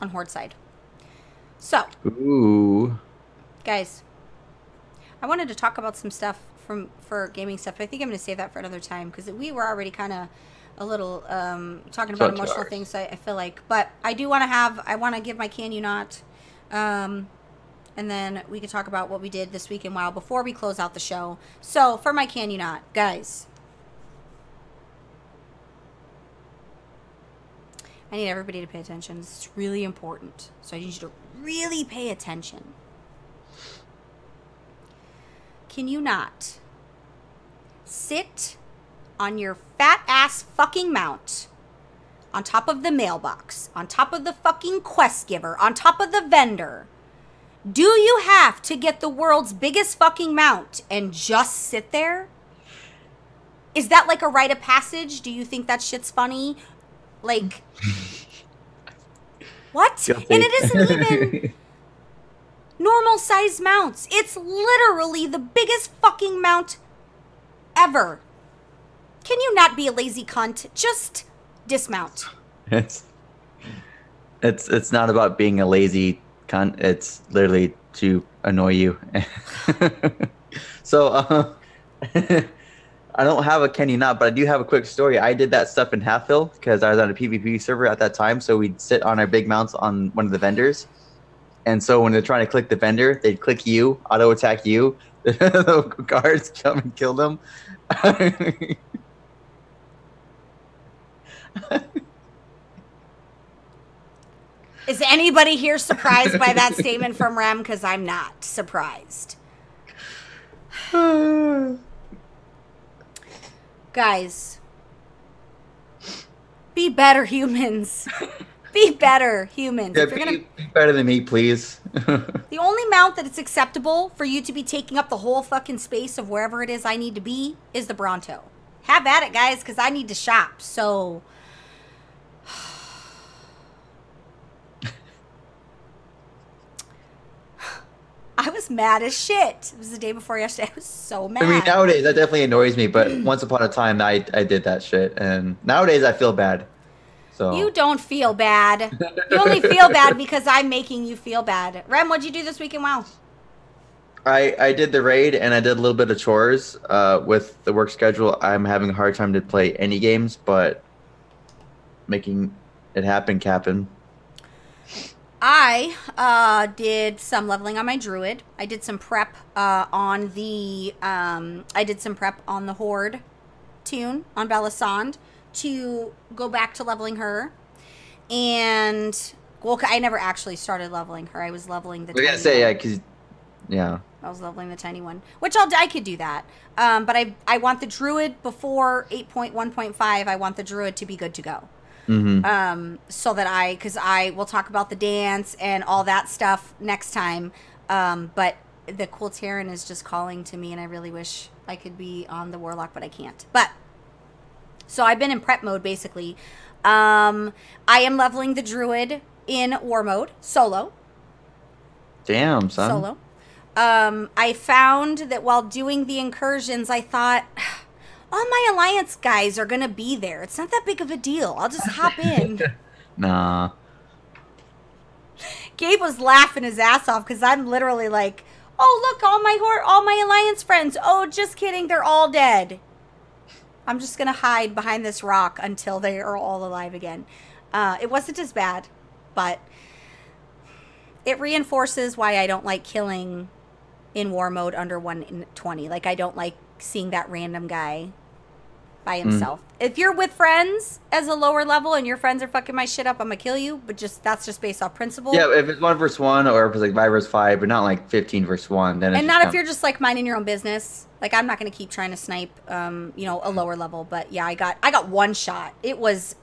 on Horde side. So... Ooh. Guys... I wanted to talk about some stuff for gaming stuff, but I think I'm going to save that for another time because we were already kind of a little talking about emotional things, I feel like. But I do want to I want to give my Can You Not, and then we can talk about what we did this week in WoW before we close out the show. So for my Can You Not, guys, I need everybody to pay attention. This is really important. So I need you to really pay attention. Can you not sit on your fat ass fucking mount on top of the mailbox, on top of the fucking quest giver, on top of the vendor? Do you have to get the world's biggest fucking mount and just sit there? Is that like a rite of passage? Do you think that shit's funny? Like, what? And it isn't even... normal size mounts. It's literally the biggest fucking mount ever. Can you not be a lazy cunt? Just dismount. It's not about being a lazy cunt. It's literally to annoy you. So I don't have a Can You Not, but I do have a quick story. I did that stuff in Halfhill because I was on a PvP server at that time. So we'd sit on our big mounts on one of the vendors. And so when they're trying to click the vendor, they'd click you, auto attack you. The guards come and kill them. Is anybody here surprised by that statement from Rem? Because I'm not surprised. Guys, be better humans. Be better, humans. Yeah, If you're gonna, be better than me, please. the only amount that it's acceptable for you to be taking up the whole fucking space of wherever it is I need to be is the Bronto. Have at it, guys, because I need to shop. So, I was mad as shit. It was the day before yesterday. I was so mad. I mean, nowadays that definitely annoys me, but once upon a time I did that shit, and nowadays I feel bad. So You don't feel bad. You only feel bad because I'm making you feel bad. Rem, what'd you do this weekend? Wow. I did the raid and I did a little bit of chores. With the work schedule, I'm having a hard time to play any games, but making it happen, Captain. I did some leveling on my druid. I did some prep on the Horde tune on Belisand to go back to leveling her. And well, I never actually started leveling her. I was leveling the I was gonna say, yeah, because yeah. I was leveling the tiny one, which I could do that. But I want the druid before 8.1.5. I want the druid to be good to go. Mm-hmm. So that because I will talk about the dance and all that stuff next time. But the cool Terran is just calling to me, and I really wish I could be on the warlock, but I can't. But so I've been in prep mode basically. I am leveling the druid in war mode solo. Damn, son. Solo. I found that while doing the incursions, I thought, all my alliance guys are going to be there. It's not that big of a deal. I'll just hop in. Nah. Gabe was laughing his ass off because I'm literally like, oh, look, all my alliance friends. Oh, just kidding. They're all dead. I'm just going to hide behind this rock until they are all alive again. It wasn't as bad, but it reinforces why I don't like killing in war mode under 120. Like, I don't like seeing that random guy by himself. If you're with friends as a lower level and your friends are fucking my shit up, I'm gonna kill you. But that's just based off principle. Yeah, if it's 1 versus 1 or if it's like 5 versus 5, but not like 15 versus 1, then it's and not if you're just like minding your own business. Like, I'm not gonna keep trying to snipe, a lower level. But yeah, I got one shot. It was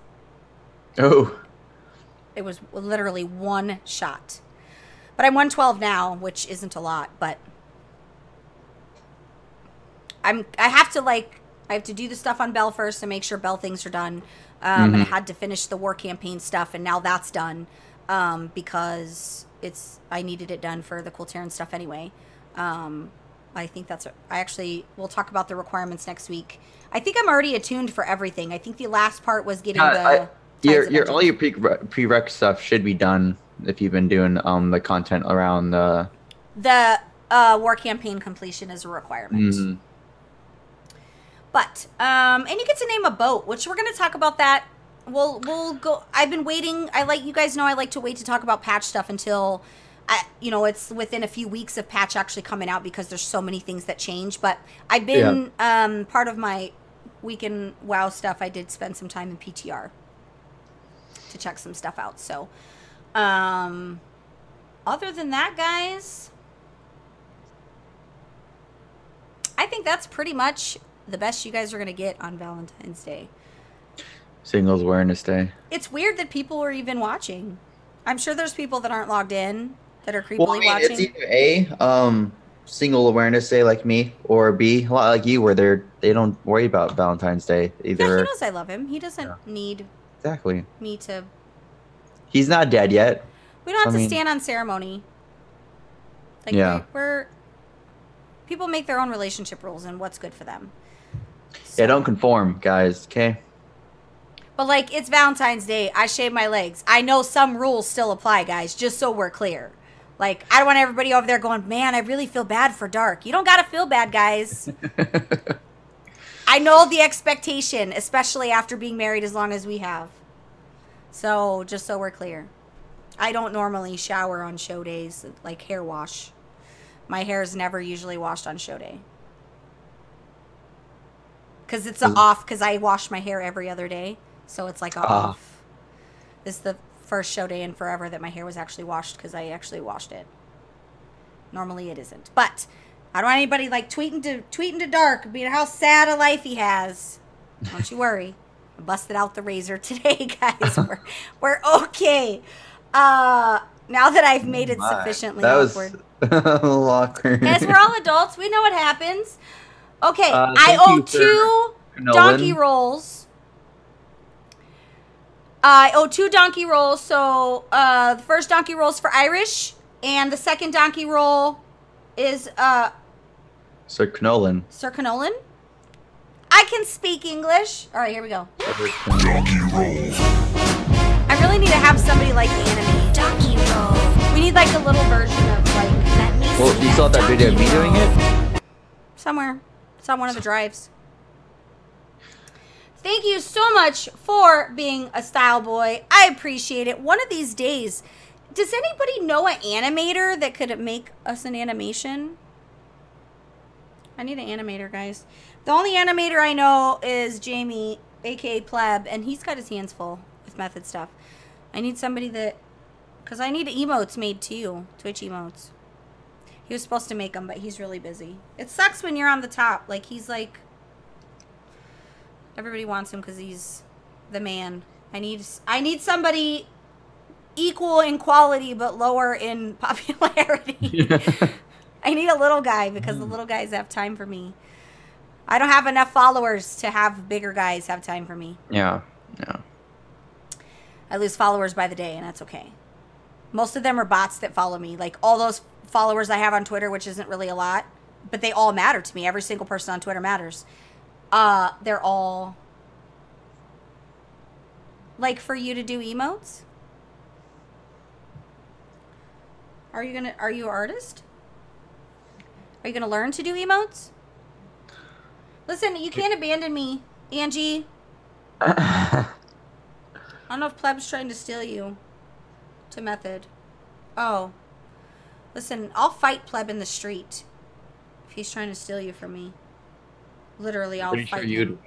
literally one shot. But I'm 112 now, which isn't a lot, but I have to do the stuff on Bell first to make sure Bell things are done. And I had to finish the war campaign stuff, and now that's done because I needed it done for the cool Terran stuff anyway. I think we'll talk about the requirements next week. I think I'm already attuned for everything. I think the last part was getting all your prereq stuff should be done if you've been doing the content around the war campaign completion is a requirement. But and you get to name a boat, which we're going to talk about that. We'll go. I've been waiting. You guys know I like to wait to talk about patch stuff until it's within a few weeks of patch actually coming out because there's so many things that change. But I've been part of my weekend WoW stuff. I did spend some time in PTR to check some stuff out. So other than that, guys, I think that's pretty much the best you guys are going to get on Valentine's Day. Singles Awareness Day. It's weird that people are even watching. I'm sure there's people that aren't logged in that are creepily watching. It's either A, single awareness day like me, or B, a lot like you, where they don't worry about Valentine's Day either. Yeah, he knows I love him. He doesn't need me to. He's not dead yet. We don't have to stand on ceremony. Like, we're people make their own relationship rules and what's good for them. So. Yeah, don't conform, guys. Okay. But like, it's Valentine's Day. I shave my legs. I know some rules still apply, guys. Just so we're clear. Like, I don't want everybody over there going, man, I really feel bad for Dark. You don't gotta feel bad, guys. I know the expectation, especially after being married as long as we have. So, just so we're clear. I don't normally shower on show days, like hair wash. My hair is never usually washed on show day. Because it's off, because I wash my hair every other day. So it's like off. This is the first show day in forever that my hair was actually washed because I actually washed it. Normally it isn't. But I don't want anybody like tweeting to Dark, being how sad a life he has. Don't you worry. Busted out the razor today, guys. We're okay. Now that I've made it sufficiently awkward. That was a little awkward. Guys, we're all adults. We know what happens. Okay, I thank owe you 2 Nolan. donkey rolls. I owe 2 donkey rolls. So the first donkey roll is for Irish, and the second donkey roll is Sir Canolan. Sir Canolan. I can speak English. All right, here we go. I really need to have somebody like animate. Donkey roll. We need like a little version of like. Let me Well, see you saw that video of me doing it? Somewhere. It's on one of the drives. Thank you so much for being a style boy. I appreciate it. One of these days, does anybody know an animator that could make us an animation? I need an animator, guys. The only animator I know is Jamie, aka Pleb, and he's got his hands full with method stuff. I need somebody that, because I need emotes made too, Twitch emotes. He was supposed to make them, but he's really busy. It sucks when you're on the top. Like, he's like, everybody wants him because he's the man. I need somebody equal in quality but lower in popularity. I need a little guy because the little guys have time for me. I don't have enough followers to have bigger guys have time for me. Yeah. I lose followers by the day, and that's okay. Most of them are bots that follow me. Like, all those followers I have on Twitter, which isn't really a lot, but they all matter to me. Every single person on Twitter matters. They're all... Like, for you to do emotes? Are you an artist? Are you gonna learn to do emotes? Listen, you can't abandon me, Angie. I don't know if Pleb's trying to steal you to Method. Oh. Listen, I'll fight Pleb in the street if he's trying to steal you from me. Literally, I'll fight him.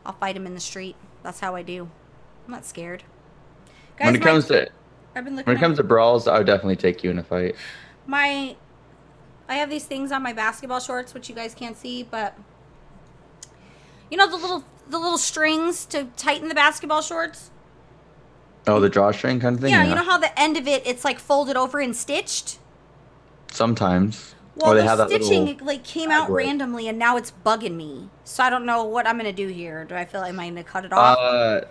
I'll fight him in the street. That's how I do. I'm not scared. Guys, When it comes to brawls, I would definitely take you in a fight. I have these things on my basketball shorts, which you guys can't see, but you know the little strings to tighten the basketball shorts? Oh, the drawstring kind of thing? Yeah, you know how the end of it's like folded over and stitched? Sometimes. Well, they the have that stitching little like came out hardware. randomly, and now it's bugging me. So I don't know what I'm gonna do here. Do I feel like am I gonna cut it off?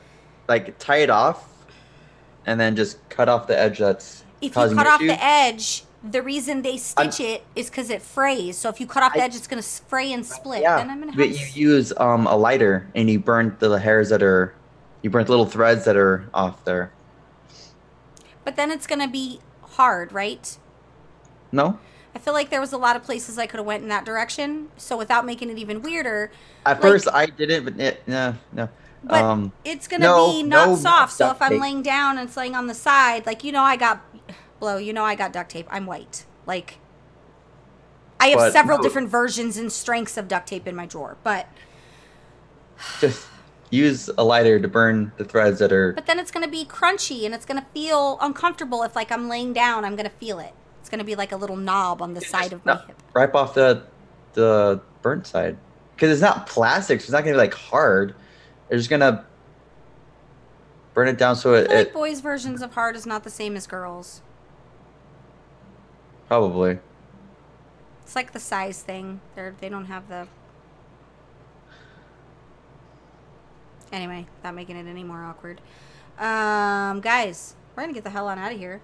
Like tie it off, and then just cut off the edge that's If you causing cut off issues. the edge, the reason they stitch it is because it frays. So if you cut off the edge, it's gonna fray and split. Yeah, Then I'm gonna have but you use a lighter, and you burn the hairs you burnt little threads that are off there. But then it's gonna be hard, right? No? I feel like there was a lot of places I could have went in that direction. So without making it even weirder, At first I didn't, but no. but it's gonna be not soft. So if I'm laying down and it's laying on the side, like I got duct tape. I'm white. Like I have several different versions and strengths of duct tape in my drawer, but just use a lighter to burn the threads that are. But then it's gonna be crunchy and it's gonna feel uncomfortable if like I'm laying down. I'm gonna feel it. It's gonna be like a little knob on the side of my hip. Ripe off the burnt side, because it's not plastic, so it's not gonna be like hard. It's just gonna burn it down so I feel like boys' versions of hard is not the same as girls. Probably. It's like the size thing. They don't have the. Anyway, not making it any more awkward. Guys, we're gonna get the hell on out of here.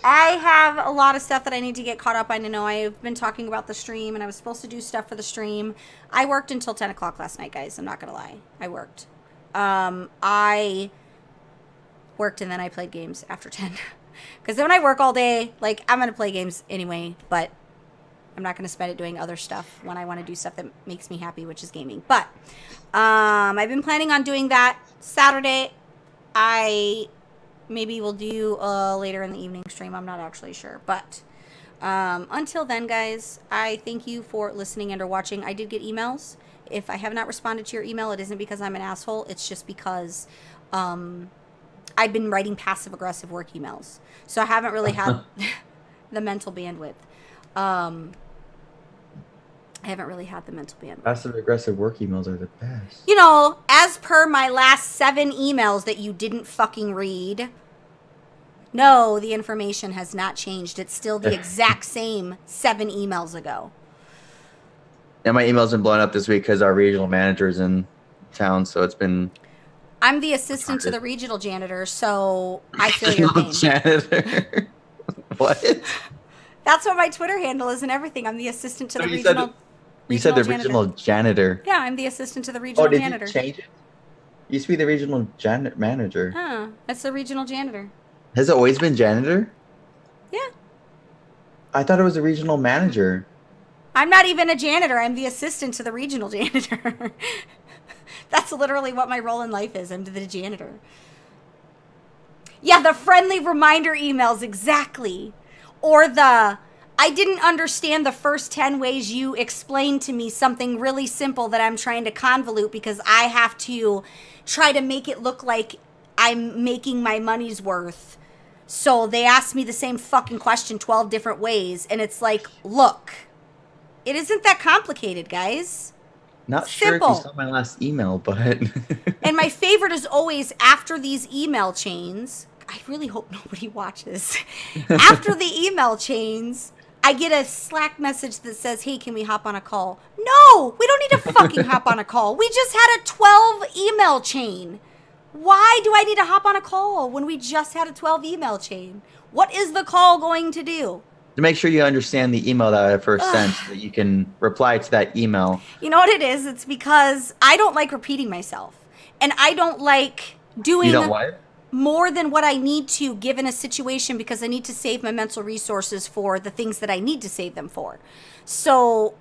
I have a lot of stuff that I need to get caught up on. I know I've been talking about the stream, and I was supposed to do stuff for the stream. I worked until 10 o'clock last night, guys. I'm not gonna lie. I worked. I worked and then I played games after 10. Because when I work all day, like, I'm gonna play games anyway, but I'm not gonna spend it doing other stuff when I want to do stuff that makes me happy, which is gaming. But I've been planning on doing that Saturday. Maybe we'll do later in the evening stream. I'm not actually sure. But until then, guys, I thank you for listening and or watching. I did get emails. If I have not responded to your email, it isn't because I'm an asshole. It's just because I've been writing passive-aggressive work emails. So I haven't really had the mental bandwidth. I haven't really had the mental bandwidth. Passive aggressive work emails are the best. You know, as per my last 7 emails that you didn't fucking read, no, the information has not changed. It's still the exact same 7 emails ago. Yeah, my email's been blown up this week because our regional manager's in town, so it's been... I'm the assistant to the regional janitor, so I feel your pain. Janitor? What? That's what my Twitter handle is and everything. I'm the assistant to the you regional You said the janitor. regional janitor. Yeah, I'm the assistant to the regional Oh, did janitor. you change it? You used to be the regional manager. Huh, that's the regional janitor. Has it always been janitor? Yeah. I thought it was a regional manager. I'm not even a janitor. I'm the assistant to the regional janitor. That's literally what my role in life is. I'm the janitor. Yeah, the friendly reminder emails, exactly. Or the, I didn't understand the first 10 ways you explained to me something really simple that I'm trying to convolute because I have to try to make it look like I'm making my money's worth. So they asked me the same fucking question 12 different ways. And it's like, look, it isn't that complicated, guys. Not Simple. sure if you saw my last email, but... And my favorite is always after these email chains. I really hope nobody watches. After the email chains, I get a Slack message that says, hey, can we hop on a call? No, we don't need to fucking hop on a call. We just had a 12 email chain. Why do I need to hop on a call when we just had a 12 email chain? What is the call going to do? To make sure you understand the email that I first sent so that you can reply to that email. You know what it is? It's because I don't like repeating myself. And I don't like doing You don't what? more than what I need to given a situation because I need to save my mental resources for the things that I need to save them for. So,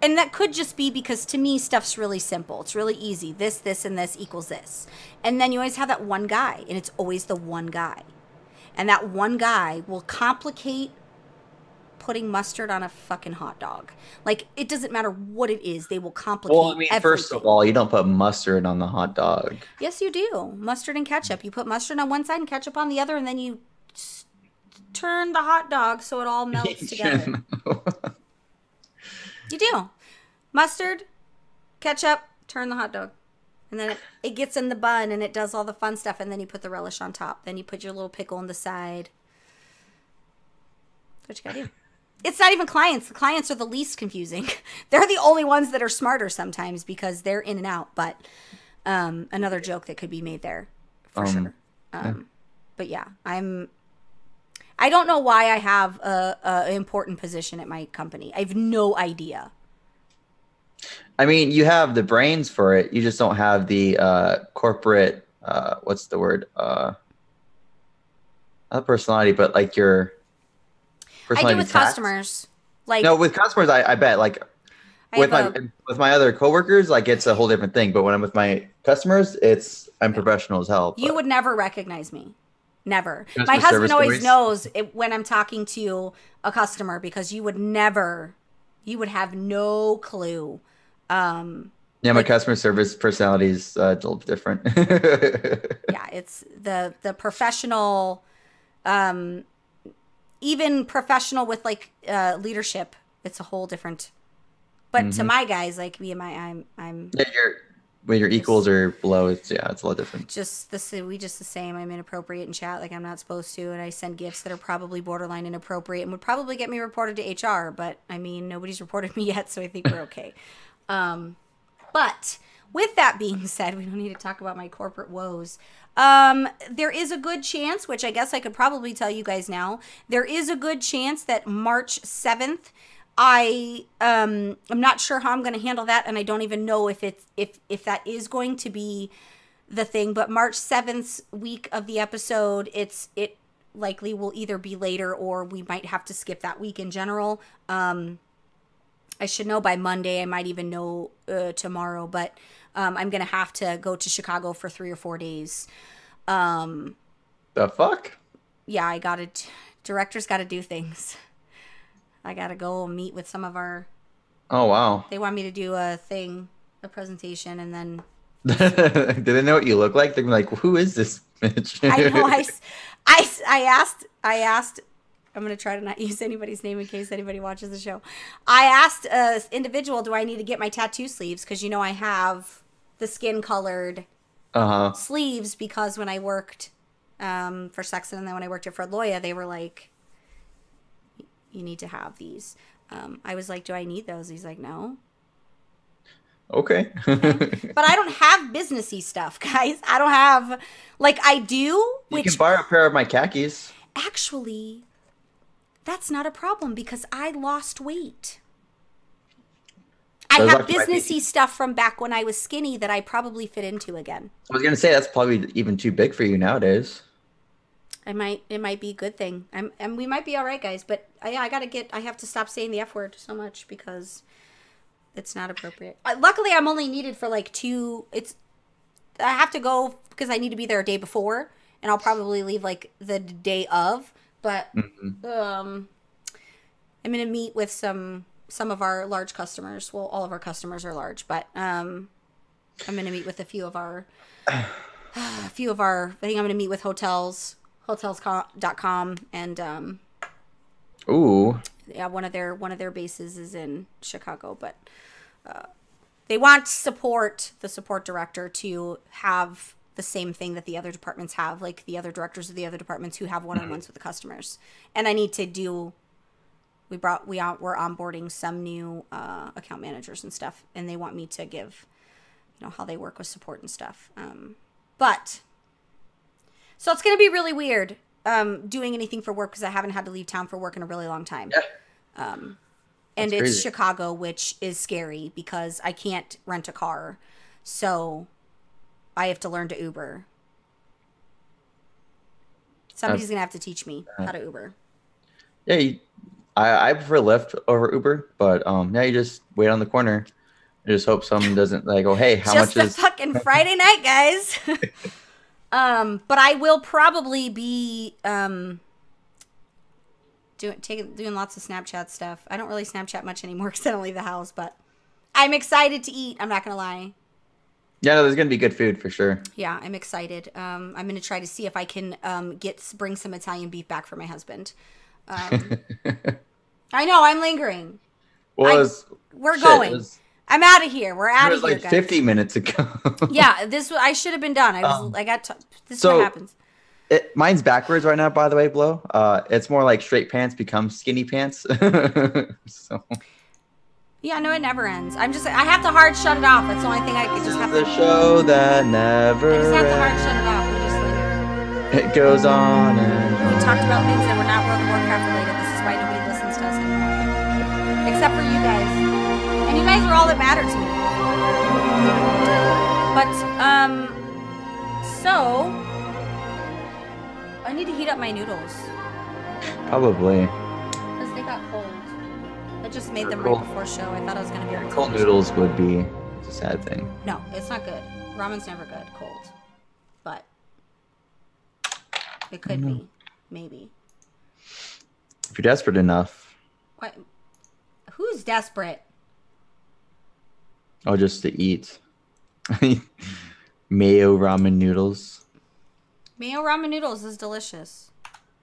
and that could just be because to me, stuff's really simple. It's really easy. This, and this equals this. And then you always have that one guy, and it's always the one guy. And that one guy will complicate putting mustard on a fucking hot dog. Like, it doesn't matter what it is. They will complicate everything. First of all, you don't put mustard on the hot dog. Yes, you do. Mustard and ketchup. You put mustard on one side and ketchup on the other, and then you turn the hot dog so it all melts together. You do. Mustard, ketchup, turn the hot dog. And then it gets in the bun, and it does all the fun stuff, and then you put the relish on top. Then you put your little pickle on the side. That's what you gotta do. It's not even clients. The clients are the least confusing. They're the only ones that are smarter sometimes because they're in and out. But another joke that could be made there for sure. But yeah, I don't know why I have a important position at my company. I have no idea. I mean, you have the brains for it. You just don't have the corporate, what's the word? Not personality, but like your... I do with customers. Like no, with customers, I bet. Like with my other coworkers, like it's a whole different thing. But when I'm with my customers, I'm professional as hell. You would never recognize me. Never. Customer My husband always stories? knows when I'm talking to a customer because you would have no clue. Yeah, my customer service personality is a little different. Yeah, it's the professional, even professional with like leadership. It's a whole different. But to my guys, like me and I'm Yeah, when your equals are below, it's a lot different. we just the same. I'm inappropriate in chat like I'm not supposed to, and I send gifts that are probably borderline inappropriate and would probably get me reported to HR. But I mean, nobody's reported me yet, so I think we're okay. But with that being said, we don't need to talk about my corporate woes. There is a good chance, which I guess I could probably tell you guys now, there is a good chance that March 7th, I'm not sure how I'm going to handle that, and I don't even know if that is going to be the thing, but March 7th's week of the episode, it likely will either be later or we might have to skip that week in general. I should know by Monday. I might even know tomorrow, but I'm going to have to go to Chicago for 3 or 4 days. The fuck? Yeah, I got to... Directors got to do things. I got to go meet with some of our... Oh, wow. They want me to do a presentation, and then... Do they know what you look like? They're like, who is this bitch? I know. I asked I'm going to try to not use anybody's name in case anybody watches the show. I asked an individual, do I need to get my tattoo sleeves? Because, you know, I have the skin colored sleeves because when I worked for Sexton and then when I worked at Fred Loya, they were like, you need to have these. I was like, do I need those? He's like, no. Okay. But I don't have businessy stuff, guys. I don't have, like, I do. You can borrow a pair of my khakis. Actually, that's not a problem because I lost weight. I have businessy stuff from back when I was skinny that I probably fit into again. I was gonna say that's probably even too big for you nowadays. It might be a good thing. And we might be all right, guys. But I have to stop saying the F word so much because it's not appropriate. Luckily, I'm only needed for like 2. I have to go because I need to be there a day before, and I'll probably leave like the day of. But I'm gonna meet with some of our large customers. Well, all of our customers are large, but I'm gonna meet with a few of our. I think I'm gonna meet with hotels.com and Ooh. Yeah, one of their bases is in Chicago, but they want the support director to have the same thing that the other departments have, like the other directors of the other departments who have one-on-ones with the customers. And I need to do. We're onboarding some new account managers and stuff, and they want me to give, how they work with support and stuff. But so it's gonna be really weird doing anything for work because I haven't had to leave town for work in a really long time. Yeah. And it's crazy. Chicago, which is scary because I can't rent a car. So I have to learn to Uber. Somebody's going to have to teach me how to Uber. Yeah, I prefer Lyft over Uber, but yeah, you just wait on the corner. I just hope someone doesn't like go, hey, how much is... Just a fucking Friday night, guys. But I will probably be... doing lots of Snapchat stuff. I don't really Snapchat much anymore because I don't leave the house, but I'm excited to eat. I'm not going to lie. Yeah, no, there's going to be good food for sure. Yeah, I'm excited. I'm going to try to see if I can bring some Italian beef back for my husband. I know, I'm lingering. Well, we're going. I'm out of here. We're out of here, like guys. 50 minutes ago. Yeah, I should have been done. This is what happens. Mine's backwards right now, by the way, Blow. It's more like straight pants become skinny pants. So. Yeah, no, it never ends. I have to hard shut it off. That's the only thing I just have to. The show that never. I just have to hard shut it off. We just linger. It goes on and We talked about things that were not World of Warcraft related. This is why nobody listens to us anymore, except for you guys. And you guys are all that matter to me. But so. I need to heat up my noodles. probably. Because they got cold. I just made them Cold. right before show. I thought I was going to be able to. Cold noodles would be a sad thing. No, it's not good. Ramen's never good cold. But it could be. Maybe. If you're desperate enough. What? Who's desperate? Oh, just to eat. Mayo ramen noodles. Mayo ramen noodles is delicious.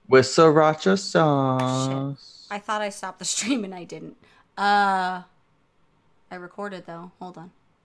With sriracha sauce. I thought I stopped the stream and I didn't. I recorded though. Hold on.